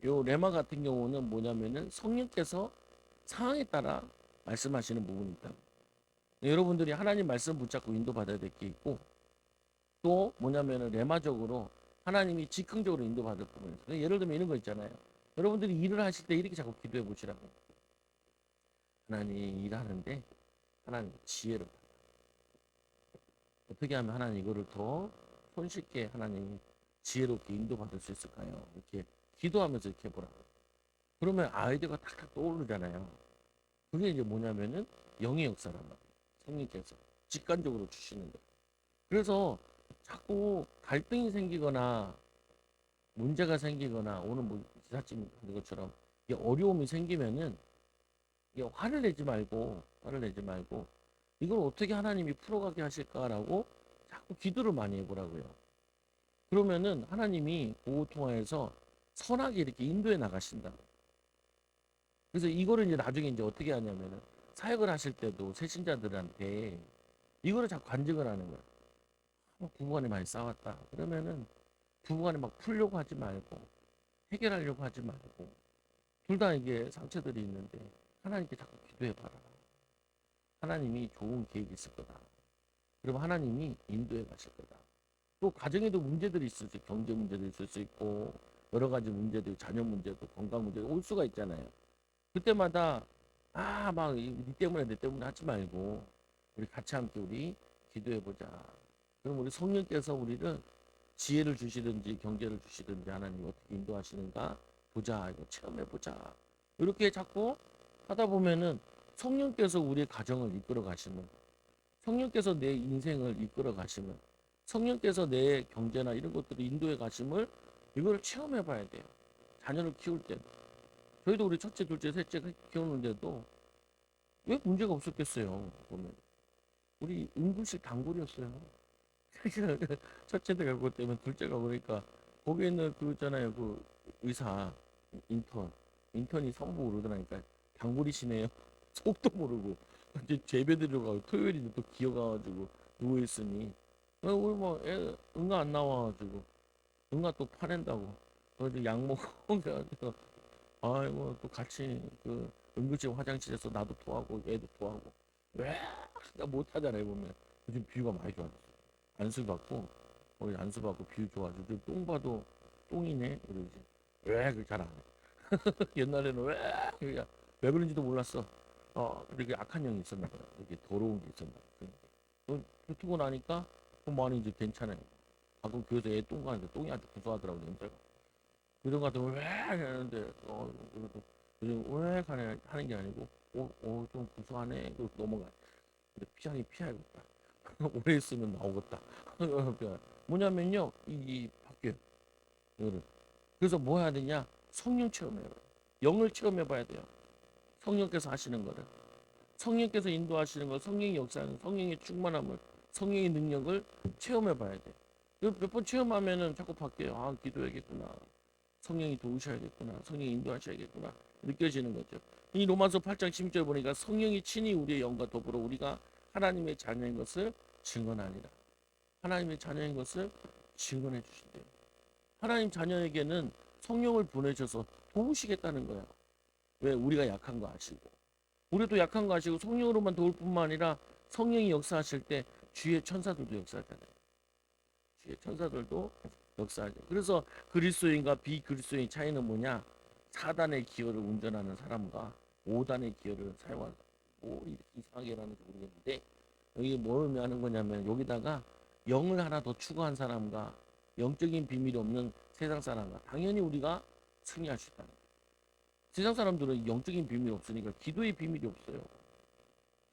요 레마 같은 경우는 뭐냐면은 성령께서 상황에 따라 말씀하시는 부분이 있다. 여러분들이 하나님 말씀 붙잡고 인도받아야 될 게 있고 또 뭐냐면은 레마적으로 하나님이 즉흥적으로 인도받을 부분이 있어요. 예를 들면 이런 거 있잖아요. 여러분들이 일을 하실 때 이렇게 자꾸 기도해 보시라고. 하나님 일하는데 하나님 지혜로 어떻게 하면 하나님 이거를 더 손쉽게 하나님 지혜롭게 인도받을 수 있을까요? 이렇게 기도하면서 이렇게 해보라고. 그러면 아이디어가 탁탁 떠오르잖아요. 그게 이제 뭐냐면은 영의 역사란 말이에요. 성령께서 직관적으로 주시는 거예요. 그래서 자꾸 갈등이 생기거나 문제가 생기거나 오늘 뭐 기사님 하는 것처럼 어려움이 생기면은 화를 내지 말고 이걸 어떻게 하나님이 풀어가게 하실까라고 자꾸 기도를 많이 해보라고요. 그러면은 하나님이 그거 통하여서 선하게 이렇게 인도해 나가신다. 그래서 이거를 이제 나중에 이제 어떻게 하냐면은 사역을 하실 때도 새신자들한테 이거를 자꾸 간증을 하는 거야. 부부간에 많이 싸웠다. 그러면은 부부간에 막 풀려고 하지 말고 해결하려고 하지 말고 둘 다 이게 상처들이 있는데 하나님께 자꾸 기도해봐라. 하나님이 좋은 계획이 있을 거다. 그럼 하나님이 인도해 가실 거다. 또 가정에도 문제들이 있을 수 있고 경제 문제도 있을 수 있고 여러 가지 문제들 자녀 문제도 건강 문제도 올 수가 있잖아요. 그때마다 니 때문에 내 때문에 하지 말고 우리 같이 함께 우리 기도해 보자. 그럼 우리 성령께서 우리를 지혜를 주시든지 경제를 주시든지 하나님 어떻게 인도하시는가 보자. 이거 체험해 보자. 이렇게 자꾸 하다 보면은 성령께서 우리의 가정을 이끌어 가시는 성령께서 내 인생을 이끌어 가시는 성령께서 내 경제나 이런 것들을 인도해 가심을 이걸 체험해 봐야 돼요. 자녀를 키울 때 저희도 우리 첫째, 둘째, 셋째 키우는데도 왜 문제가 없었겠어요. 보면 우리 응급실 단골이었어요. 첫째가 그것 때문에 둘째가 그러니까 거기 있는 그 있잖아요. 그 의사 인턴이 성부 그러더라니까 단골이시네요. 속도 모르고 이제 재배 들어가고 토요일인데 또 기어가가지고 누워 있으니 우리 뭐 응가 안 나와가지고 응가 또 파낸다고 그래서 약 먹고 그래가지고 아이고 또 같이 그 응급실 화장실에서 나도 토하고 애도 토하고 왜 못하잖아요 보면 요즘 비유가 많이 좋아졌어 안수 받고 거기 안수 받고 비유 좋아지고 똥 봐도 똥이네 그러지 왜 그렇게 잘 안 해. 옛날에는 왜 그런지도 몰랐어. 되게 악한 영이 있었나 봐요. 되게 더러운 게 있었나 봐요. 그러고 나니까 많이 이제 괜찮아요. 가끔 교회에서 애 똥 가는데 똥이 아주 구수하더라고 냄새가. 그런 거 같으면 왜 하는데 그래도 요즘 왜 하는 게 아니고 좀 구수하네 그리고 넘어가. 근데 피해야겠다. 오래 있으면 나오겠다. 그러니까 뭐냐면요 이 바뀌어요. 이거를. 그래서 뭐 해야 되냐? 성령 체험해요. 영을 체험해 봐야 돼요. 성령께서 하시는 거를. 성령께서 인도하시는 걸, 성령의 역사는 성령의 충만함을, 성령의 능력을 체험해 봐야 돼. 몇 번 체험하면은 자꾸 바뀌어요. 기도해야겠구나. 성령이 도우셔야겠구나. 성령이 인도하셔야겠구나. 느껴지는 거죠. 이 로마서 8장 16절 보니까 성령이 친히 우리의 영과 더불어 우리가 하나님의 자녀인 것을 증언하니라. 하나님의 자녀인 것을 증언해 주신대요. 하나님 자녀에게는 성령을 보내셔서 도우시겠다는 거야. 왜? 우리가 약한 거 아시고. 우리도 약한 거 아시고 성령으로만 도울 뿐만 아니라 성령이 역사하실 때 주의 천사들도 역사하잖아요. 주의 천사들도 역사하죠. 그래서 그리스도인과 비그리스도인 차이는 뭐냐? 4단의 기어를 운전하는 사람과 5단의 기어를 사용하는 뭐 이렇게 이상하게 하는지 모르겠는데 여기 뭘 의미하는 거냐면 여기다가 영을 하나 더 추구한 사람과 영적인 비밀이 없는 세상 사람과 당연히 우리가 승리할 수 있다. 세상 사람들은 영적인 비밀이 없으니까 기도의 비밀이 없어요.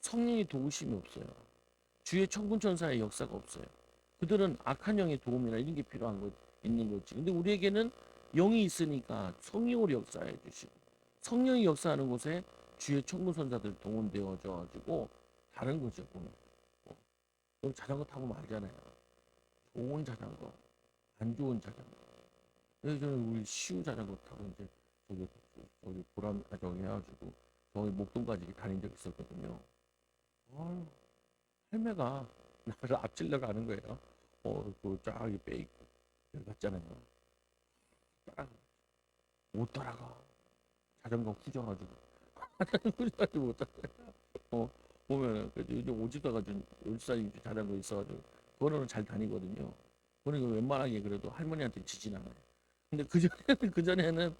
성령의 도우심이 없어요. 주의 천군천사의 역사가 없어요. 그들은 악한 영의 도움이나 이런 게 필요한 거 있는 거지. 근데 우리에게는 영이 있으니까 성령으로 역사해 주시고 성령이 역사하는 곳에 주의 천군천사들 동원되어져 가지고 다른 거죠. 보면 자전거 타고 말잖아요. 좋은 자전거, 안 좋은 자전거. 그래서 저는 우리 시우 자전거 타고 이제 저기 보람 저기 해가지고 저기 목동까지 다닌 적 있었거든요. 어, 할매가 나를 앞질러 가는 거예요. 그쫙 빼 있고 여기 갔잖아요. 따라가 못 따라가. 자전거 후져가지고 후져가지고 못 따라가. 보면은 요즘 오지다가 좀 울산 자전거 있어가지고 그거는 잘 다니거든요. 그러니까 웬만하게 그래도 할머니한테 지진 않아요. 근데 그전에는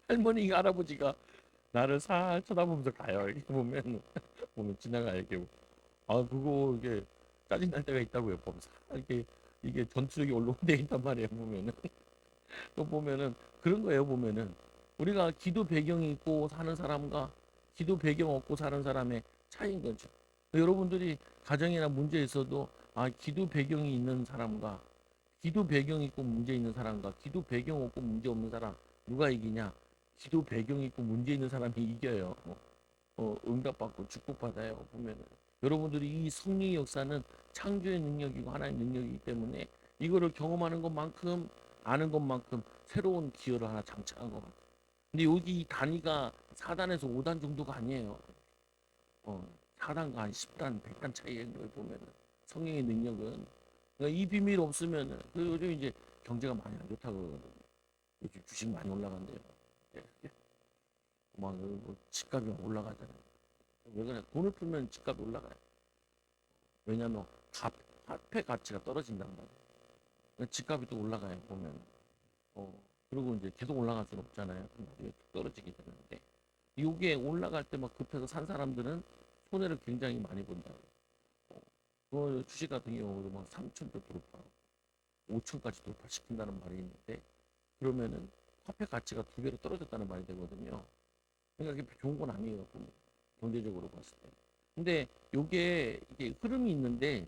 할머니 할아버지가 나를 살 쳐다보면서 가요. 이렇게 보면 지나가 이렇게 그거 이게 짜증 날 때가 있다고요. 보면서 이게 전투력이 올라온 데 있단 말이에요. 보면은 또 보면은 그런 거예요. 보면은 우리가 기도 배경이 있고 사는 사람과 기도 배경 없고 사는 사람의 차이인 거죠. 여러분들이 가정이나 문제 있어도 기도 배경이 있는 사람과 기도 배경 있고 문제 있는 사람과 기도 배경 없고 문제 없는 사람 누가 이기냐? 기도 배경 있고 문제 있는 사람이 이겨요. 응답받고 축복받아요. 보면은 여러분들이 이 성령의 역사는 창조의 능력이고 하나의 능력이기 때문에 이거를 경험하는 것만큼 아는 것만큼 새로운 기여를 하나 장착한 것 같아요. 근데 여기 이 단위가 4단에서 5단 정도가 아니에요. 4단과 한 10단, 100단 차이에 보면은 성령의 능력은 그러니까 이 비밀 없으면은 요즘 이제 경제가 많이 안 좋다고 그러거든요. 요즘 주식 많이 올라간대요. 예. 뭐 집값이 올라가잖아요. 왜 그래? 돈을 풀면 집값이 올라가요. 왜냐하면 화폐 가치가 떨어진단 말이에요. 그러니까 집값이 또 올라가요. 보면 그리고 이제 계속 올라갈 수는 없잖아요. 나중에 떨어지게 되는데 이게 올라갈 때 막 급해서 산 사람들은 손해를 굉장히 많이 본다. 그 주식 같은 경우도 막 3천도 돌파, 5천까지 돌파시킨다는 말이 있는데 그러면은 화폐 가치가 두 배로 떨어졌다는 말이 되거든요. 그러니까 그게 좋은 건 아니에요. 경제적으로 봤을 때. 근데 이게 흐름이 있는데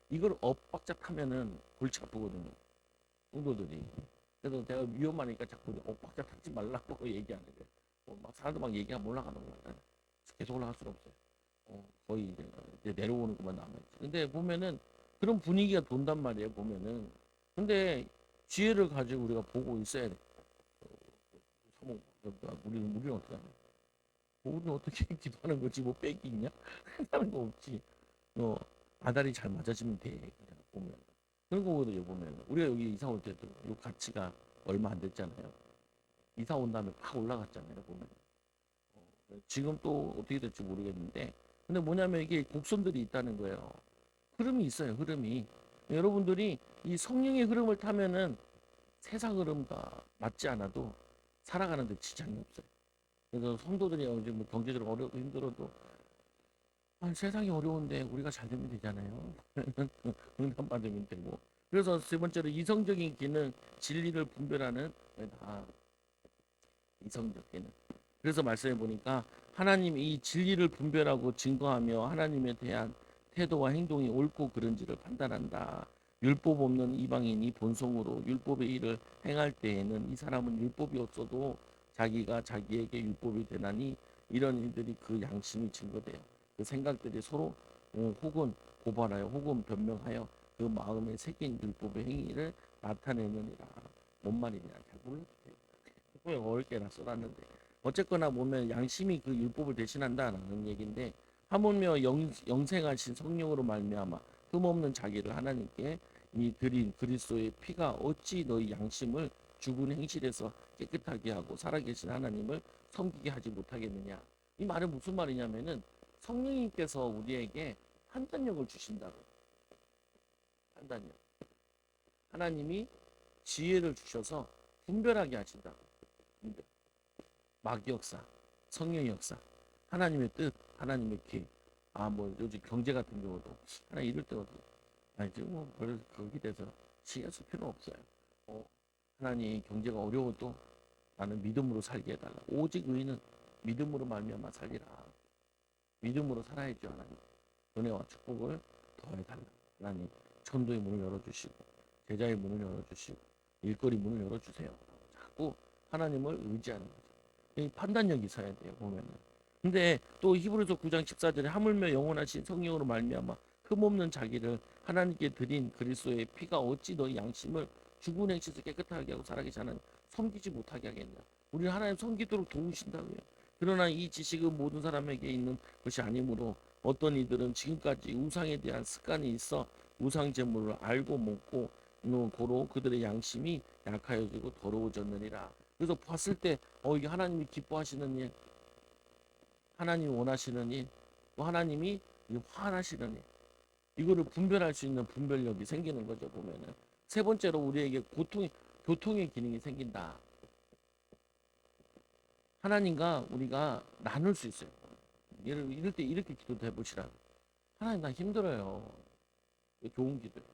이걸 엇박자 타면은 골치 아프거든요. 성도들이. 그래서 내가 위험하니까 자꾸 엇박자 타지 말라고 얘기하는 거예요. 막 사람들 막 얘기하면 올라가는 거야. 계속 올라갈 수는 없어요. 거의 이제 내려오는 것만 남아있지. 근데 보면은 그런 분위기가 돈단 말이에요. 보면은. 근데 지혜를 가지고 우리가 보고 있어야 돼. 우리는 어떻게 하냐? 우리는 어떻게 기도하는 거지? 뭐 빽이 있냐? 하는 거 없지. 아다리 잘 맞아지면 돼. 그냥 보면. 그런 거거든요. 보면 우리가 여기 이사 올 때도 이 가치가 얼마 안 됐잖아요. 이사 온 다음에 팍 올라갔잖아요. 보면. 지금 또 어떻게 될지 모르겠는데 근데 뭐냐면 이게 곡선들이 있다는 거예요. 흐름이 있어요. 흐름이. 여러분들이 이 성령의 흐름을 타면은 세상 흐름과 맞지 않아도 살아가는 데 지장이 없어요. 그래서 성도들이 이제 뭐 경제적으로 어렵고 힘들어도 세상이 어려운데 우리가 잘 되면 되잖아요. 응답 받으면 되고. 그래서 세 번째로 이성적인 기능, 진리를 분별하는 다 이성적 기능. 그래서 말씀해 보니까 하나님 이 진리를 분별하고 증거하며 하나님에 대한 태도와 행동이 옳고 그른지를 판단한다. 율법 없는 이방인이 본성으로 율법의 일을 행할 때에는 이 사람은 율법이 없어도 자기가 자기에게 율법이 되나니 이런 일들이 그 양심이 증거돼요. 그 생각들이 서로 혹은 고발하여 혹은 변명하여 그 마음에 새긴 율법의 행위를 나타내느니라. 뭔 말이냐 잘 몰라도 돼요. 어렵게나 써놨는데 어쨌거나 보면 양심이 그 율법을 대신한다는 얘기인데 하물며 영생하신 성령으로 말미암아 흠없는 자기를 하나님께 이 드린 그리스도의 피가 어찌 너희 양심을 죽은 행실에서 깨끗하게 하고 살아계신 하나님을 섬기게 하지 못하겠느냐. 이 말은 무슨 말이냐면은 성령님께서 우리에게 판단력을 주신다고. 판단력. 하나님이 지혜를 주셔서 분별하게 하신다고. 분별. 마귀 역사, 성령의 역사, 하나님의 뜻, 하나님의 계획. 뭐 요즘 경제 같은 경우도 하나 이럴 때도 지금 별 거기 대해서 신경 쓸 필요는 없어요. 하나님 경제가 어려워도 나는 믿음으로 살게 해달라. 오직 의인은 믿음으로 말미암아 살리라. 믿음으로 살아야죠. 하나님 은혜와 축복을 더해달라. 하나님 천도의 문을 열어주시고 제자의 문을 열어주시고 일거리 문을 열어주세요. 자꾸 하나님을 의지하는 거죠. 이 판단력이 있어야 돼요. 보면은. 근데 또 히브리서 9장 14절에 하물며 영원하신 성령으로 말미암아 흠없는 자기를 하나님께 드린 그리스도의 피가 어찌 너희 양심을 죽은 행실에서 깨끗하게 하고 살아계시 하나님 섬기지 못하게 하겠냐. 우리는 하나님 섬기도록 도우신다고요. 그러나 이 지식은 모든 사람에게 있는 것이 아니므로 어떤 이들은 지금까지 우상에 대한 습관이 있어 우상 제물을 알고 먹고 고로 그들의 양심이 약하여지고 더러워졌느니라. 그래서 봤을 때 이게 하나님이 기뻐하시는 일, 하나님이 원하시는 일, 또 하나님이 화나시는 일, 이거를 분별할 수 있는 분별력이 생기는 거죠. 보면은 세 번째로 우리에게 교통의 기능이 생긴다. 하나님과 우리가 나눌 수 있어요. 이럴 때 이렇게 기도도 해보시라. 하나님 나 힘들어요. 좋은 기도예요.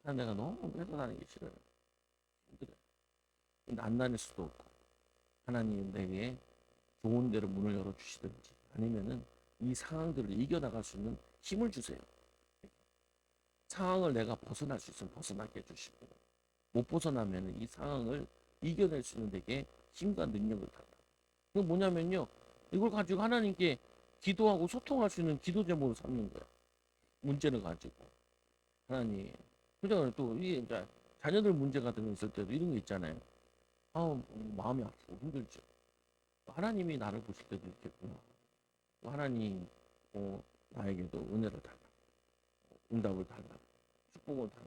하나님 내가 너무 회사 다니는 게 싫어요. 힘들어요. 안 다닐 수도 없고 하나님 내게 좋은 데로 문을 열어주시든지 아니면은 이 상황들을 이겨나갈 수 있는 힘을 주세요. 상황을 내가 벗어날 수 있으면 벗어나게 해주시고 못 벗어나면 이 상황을 이겨낼 수 있는 데게 힘과 능력을 달라. 그게 뭐냐면요. 이걸 가지고 하나님께 기도하고 소통할 수 있는 기도 제목으로 삼는 거야. 문제를 가지고. 하나님. 그죠? 또 이게 이제 자녀들 문제 같은 거 있을 때도 이런 거 있잖아요. 마음이 아프고 힘들죠. 하나님이 나를 보실 때도 있겠구나. 또 하나님, 나에게도 은혜를 달라. 응답을 달라. 축복을 달라.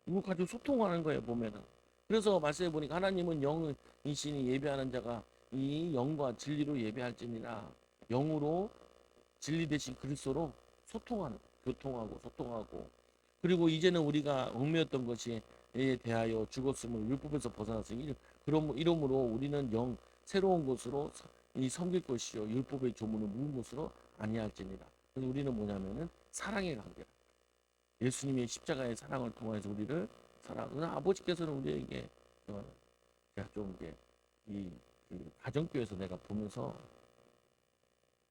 이거 가지고 소통하는 거예요, 보면은. 그래서 말씀해 보니까 하나님은 영이시니 예배하는 자가 이 영과 진리로 예배할지니라. 영으로 진리 대신 그리스도로 소통하는, 교통하고 소통하고. 그리고 이제는 우리가 얽매였던 것이 에 대하여 죽었음을 율법에서 벗어났으니 이러므로 우리는 새로운 것으로 이 섬길 것이요 율법의 조문을 묵은 것으로 아니할지니라. 그래서 우리는 뭐냐면은 사랑의 관계. 예수님의 십자가의 사랑을 통해서 우리를 아버지께서는 우리에게 제가 좀 이제 그 가정교회에서 내가 보면서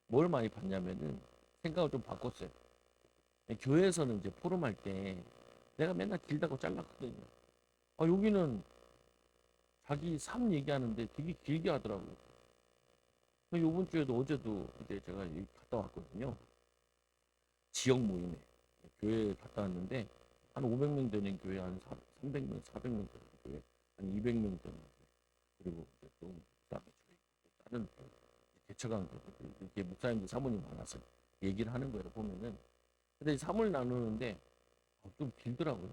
뭘 많이 봤냐면은 생각을 좀 바꿨어요. 교회에서는 이제 포럼할 때 내가 맨날 길다고 잘랐거든요. 여기는 자기 삶 얘기하는데 되게 길게 하더라고요. 이번 주에도 어제도 이제 제가 갔다 왔거든요. 지역 모임에 교회 갔다 왔는데 한 500명 되는 교회, 한 300명, 400명 되는 교회, 한 200명 되는 교회, 그리고 이제 또 그다음에 다른 개척한 이렇게 목사님들 사모님 많아서 얘기를 하는 거예요. 보면은 근데 사모를 나누는데 좀 길더라고요.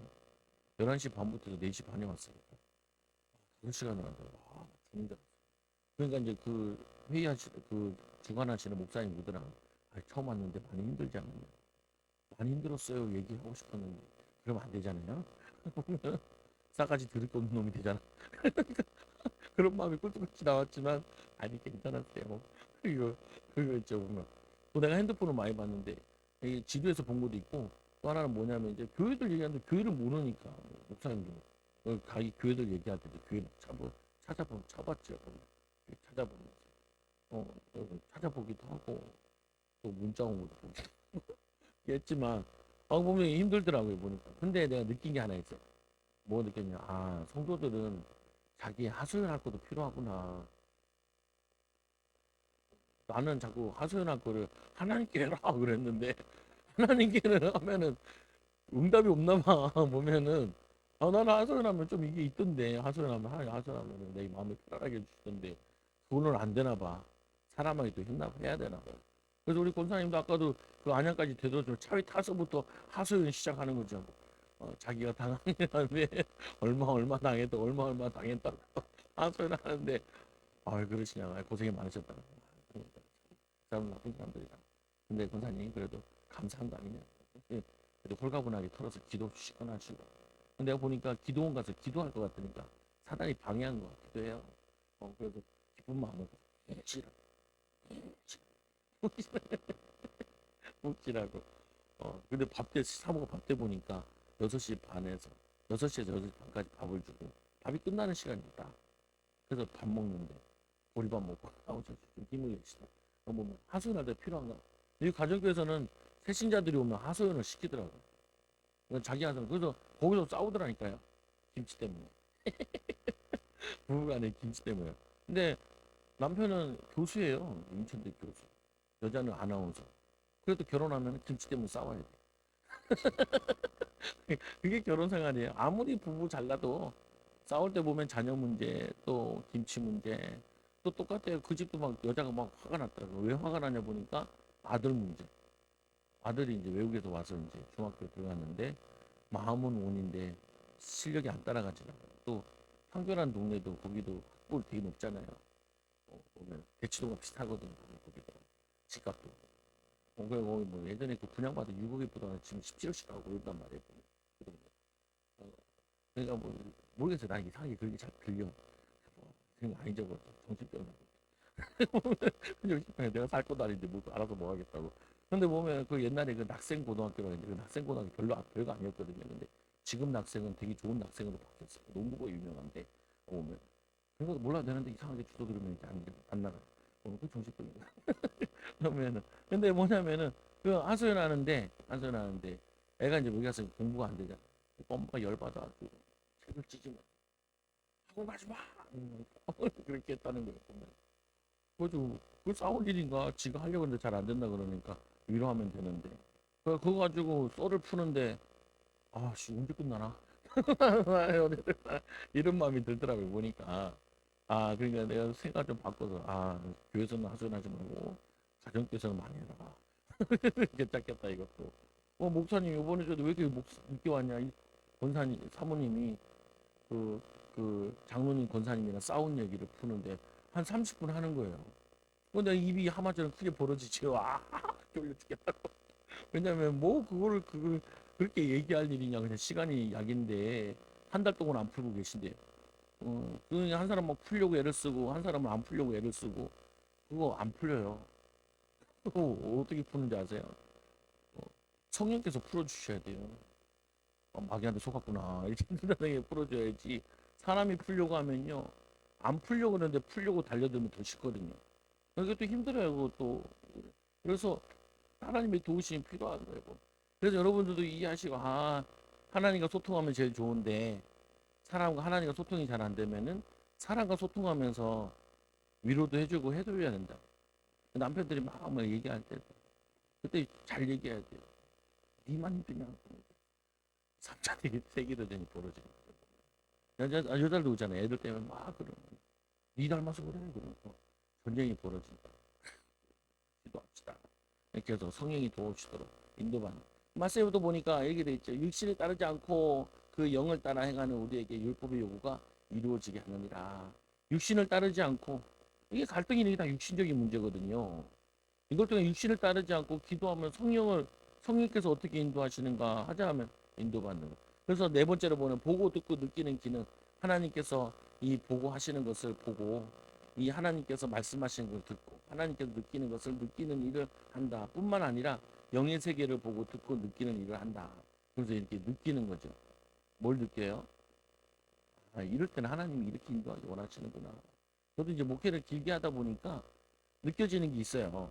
11시 반부터 4시 반에 왔으니까 5시간을 한다고. 힘들어. 그러니까 이제 그 그 주관하시는 목사님 묻더라고. 처음 왔는데 많이 힘들지 않나요? 많이 힘들었어요. 얘기하고 싶었는데. 그러면 안 되잖아요. 싸가지 들을 거 없는 놈이 되잖아. 그런 마음이 꿀떡같이 나왔지만 아니 괜찮았어요. 그리고 그거 있죠 보면 또 내가 핸드폰을 많이 봤는데 지도에서 본 것도 있고 또 하나는 뭐냐면 이제 교회들 얘기하는데 교회를 모르니까 목사님들 자기 교회들 얘기할 때도 교회 찾아봤죠. 찾아보면서 찾아보기도 하고 또 문자 온 것도 보고 했지만 보면 힘들더라고요 보니까. 근데 내가 느낀 게 하나 있어요. 뭐 느꼈냐? 성도들은 자기 하소연할 것도 필요하구나. 나는 자꾸 하소연할 거를 하나님께 해라 그랬는데 하나님께는 하면은 응답이 없나 봐. 보면은 나는 하소연하면 좀 이게 있던데 하소연하면 내 마음이 편안하게 해주시던데 그거는 안 되나 봐. 사람에게 또 해야 되나 봐. 그래서 우리 권사님도 아까도 그 안양까지 되돌려 차에 타서부터 하소연 시작하는 거죠. 자기가 당한 일인데 얼마 당했다 얼마 당했다고 하소연하는데 그러시냐 고생이 많으셨다. 사람 나쁜 사람들이다. 근데 권사님 그래도 감사한 거 아니냐. 그래도 홀가분하게 털어서 기도 시거나 하시고. 근데 내가 보니까 기도원 가서 기도할 것 같으니까 사단이 방해한 것 같기도 해요. 그래도 기쁜 마음으로 묵시라고 묵시라고. 근데 사모가 밥 때 보니까 6시 반에서 6시에서 6시 반까지 밥을 주고 밥이 끝나는 시간이다. 그래서 밥 먹는데 보리밥 먹고 나오셔서 좀 힘을 내시다. 하소연할 때 필요한가? 이 가정교회에서는 새신자들이 오면 하소연을 시키더라고. 자기 하소연. 그래서 거기서 싸우더라니까요. 김치 때문에. 부부간에 김치 때문에. 근데 남편은 교수예요. 인천대 교수. 여자는 아나운서. 그래도 결혼하면 김치 때문에 싸워야 돼. 그게 결혼 생활이에요. 아무리 부부 잘나도 싸울 때 보면 자녀 문제, 또 김치 문제, 또 똑같아요. 그 집도 막 여자가 막 화가 났더라고. 왜 화가 나냐 보니까 아들 문제. 아들이 이제 외국에서 와서 이제 중학교 들어갔는데 마음은 원인데 실력이 안 따라가지라고. 또 청결한 동네도 거기도 학벌 되게 높잖아요. 보면 대치동과 비슷하거든요. 거기도 집값도. 그리고 거기 뭐 예전에 그 분양받은 6억에 보다가 지금 17억씩 하고 그런단 말이에요. 보면. 어, 그러니까 뭐 모르겠어요. 나 이상하게 그게 잘 들려. 그냥 안 잊어버려. 정신병. 정신병. 내가 살 것도 아닌데 뭐 알아서 뭐 하겠다고. 근데 보면 그 옛날에 그 낙생 고등학교라고 했는데 그 낙생 고등학교 별거 아니었거든요. 근데 지금 낙생은 되게 좋은 낙생으로 바뀌었어요. 농구가 유명한데 보면 그거 몰라도 되는데 이상하게 주소 들으면 이제 안 나가요. 그 정신병이야. 그러면은 근데 뭐냐면은 그 하소연하는데 애가 이제 여기 가서 공부가 안 되잖아. 엄마가 열받아가지고 책을 찢으면 학원 가지 마. 그렇게 했다는 거예요. 보면. 그래가지고 그 싸울 일인가 지가 하려고 했는데 잘 안 된다 그러니까 위로하면 되는데 그거 가지고 썰을 푸는데 아씨 언제 끝나나 이런 마음이 들더라고요 보니까 아 그러니까 내가 생각 좀 바꿔서 아 교회에서는 하소연하지 말고 가정교회에서는 많이 해라 괜찮겠다 이것도 목사님 이번에 저도 왜 이렇게 늦게 왔냐 이 권사님 사모님이 그, 그 장로님 권사님이랑 싸운 얘기를 푸는데 한 30분 하는 거예요. 근데 입이 하마처럼 크게 벌어지죠. 아, 졸려 죽겠다고. 왜냐면 뭐 그걸 그렇게 얘기할 일이냐. 그냥 시간이 약인데 한 달 동안 안 풀고 계신대요. 그한 사람 막 풀려고 애를 쓰고 한 사람은 안 풀려고 애를 쓰고 그거 안 풀려요. 그거 어떻게 푸는지 아세요? 어, 성령께서 풀어주셔야 돼요. 마귀한테 속았구나. 이렇게 단단하게 풀어줘야지. 사람이 풀려고 하면요. 안 풀려고 그러는데 풀려고 달려들면 더 쉽거든요. 이게 또 힘들어요, 그것도. 그래서 하나님의 도우심이 필요한 거예요. 그래서 여러분들도 이해하시고, 아, 하나님과 소통하면 제일 좋은데, 사람과 하나님과 소통이 잘 안 되면은, 사람과 소통하면서 위로도 해주고 해줘야 된다. 남편들이 막 얘기할 때, 그때 잘 얘기해야 돼요. 니만 힘드냐? 3차 세계대전이 벌어지는 거예요. 여자들도 오잖아요. 애들 때문에 막 그러는 니 닮아서 그래. 그러고 전쟁이 벌어진다. 기도합시다. 이렇게 해서 성령이 도우시도록 인도받는. 마세오도 보니까 얘기돼 있죠. 육신을 따르지 않고 그 영을 따라 행하는 우리에게 율법의 요구가 이루어지게 하느니라. 육신을 따르지 않고 이게 갈등이 있는 게 다 육신적인 문제거든요. 이걸 통해 육신을 따르지 않고 기도하면 성령께서 어떻게 인도하시는가 하자 하면 인도받는 거. 그래서 네 번째로 보는 보고 듣고 느끼는 기능. 하나님께서 이 보고 하시는 것을 보고 이 하나님께서 말씀하시는 걸 듣고 하나님께서 느끼는 것을 느끼는 일을 한다. 뿐만 아니라 영의 세계를 보고 듣고 느끼는 일을 한다. 그래서 이렇게 느끼는 거죠. 뭘 느껴요? 아, 이럴 때는 하나님이 이렇게 인도하기 원하시는구나. 저도 이제 목회를 길게 하다 보니까 느껴지는 게 있어요.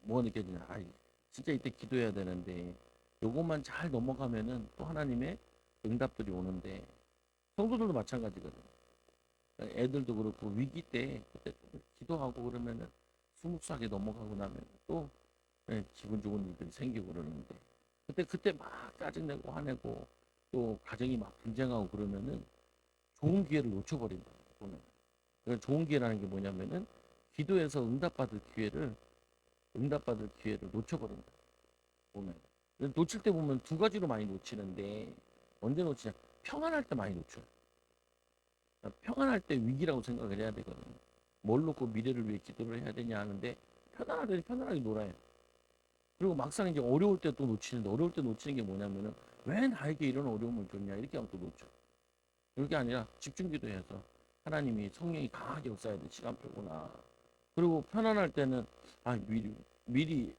뭐가 느껴지냐? 아, 진짜 이때 기도해야 되는데 요것만 잘 넘어가면은 또 하나님의 응답들이 오는데 성도들도 마찬가지거든요. 애들도 그렇고 위기 때 그때 또 기도하고 그러면은 스무스하게 넘어가고 나면 또 기분 좋은 일들이 생기고 그러는데 그때 막 짜증내고 화내고 또 가정이 막 분쟁하고 그러면은 좋은 기회를 놓쳐버린다. 보면 좋은 기회라는 게 뭐냐면은 기도해서 응답받을 기회를 놓쳐버린다. 보면 놓칠 때 보면 두 가지로 많이 놓치는데 언제 놓치냐? 평안할 때 많이 놓쳐요. 평안할 때 위기라고 생각을 해야 되거든요. 뭘 놓고 미래를 위해 기도를 해야 되냐 하는데 편안하게 편안하게 놀아요. 그리고 막상 이제 어려울 때 또 놓치는데 어려울 때 놓치는 게 뭐냐면은 왜 나에게 이런 어려움을 줬냐 이렇게 하면 또 놓쳐. 그게 아니라 집중 기도해서 하나님이 성령이 강하게 역사해야 될 시간표구나. 그리고 편안할 때는 아 미리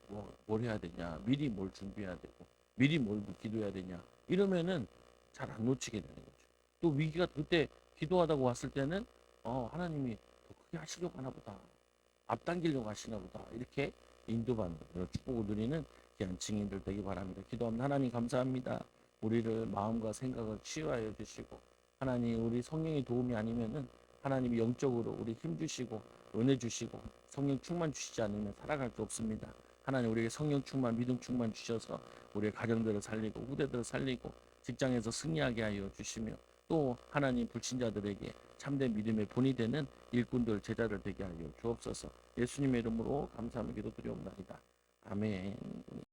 뭘 해야 되냐, 미리 뭘 준비해야 되고, 미리 뭘 기도해야 되냐 이러면은 잘 안 놓치게 되는 거죠. 또 위기가 그때 기도하다고 왔을 때는 하나님이 더 크게 하시려고 하나 보다, 앞당기려고 하시나 보다 이렇게 인도받는 그런 축복을 누리는 귀한 증인들 되기 바랍니다. 기도합니다. 하나님 감사합니다. 우리를 마음과 생각을 치유하여 주시고 하나님 우리 성령의 도움이 아니면은 하나님이 영적으로 우리 힘 주시고 은혜 주시고 성령 충만 주시지 않으면 살아갈 수 없습니다. 하나님 우리에게 성령 충만 믿음 충만 주셔서 우리의 가정들을 살리고 후대들을 살리고 직장에서 승리하게 하여 주시며 또 하나님 불신자들에게 참된 믿음의 본이 되는 일꾼들 제자들 되게 하여 주옵소서. 예수님의 이름으로 감사하며 기도드리옵나이다. 아멘.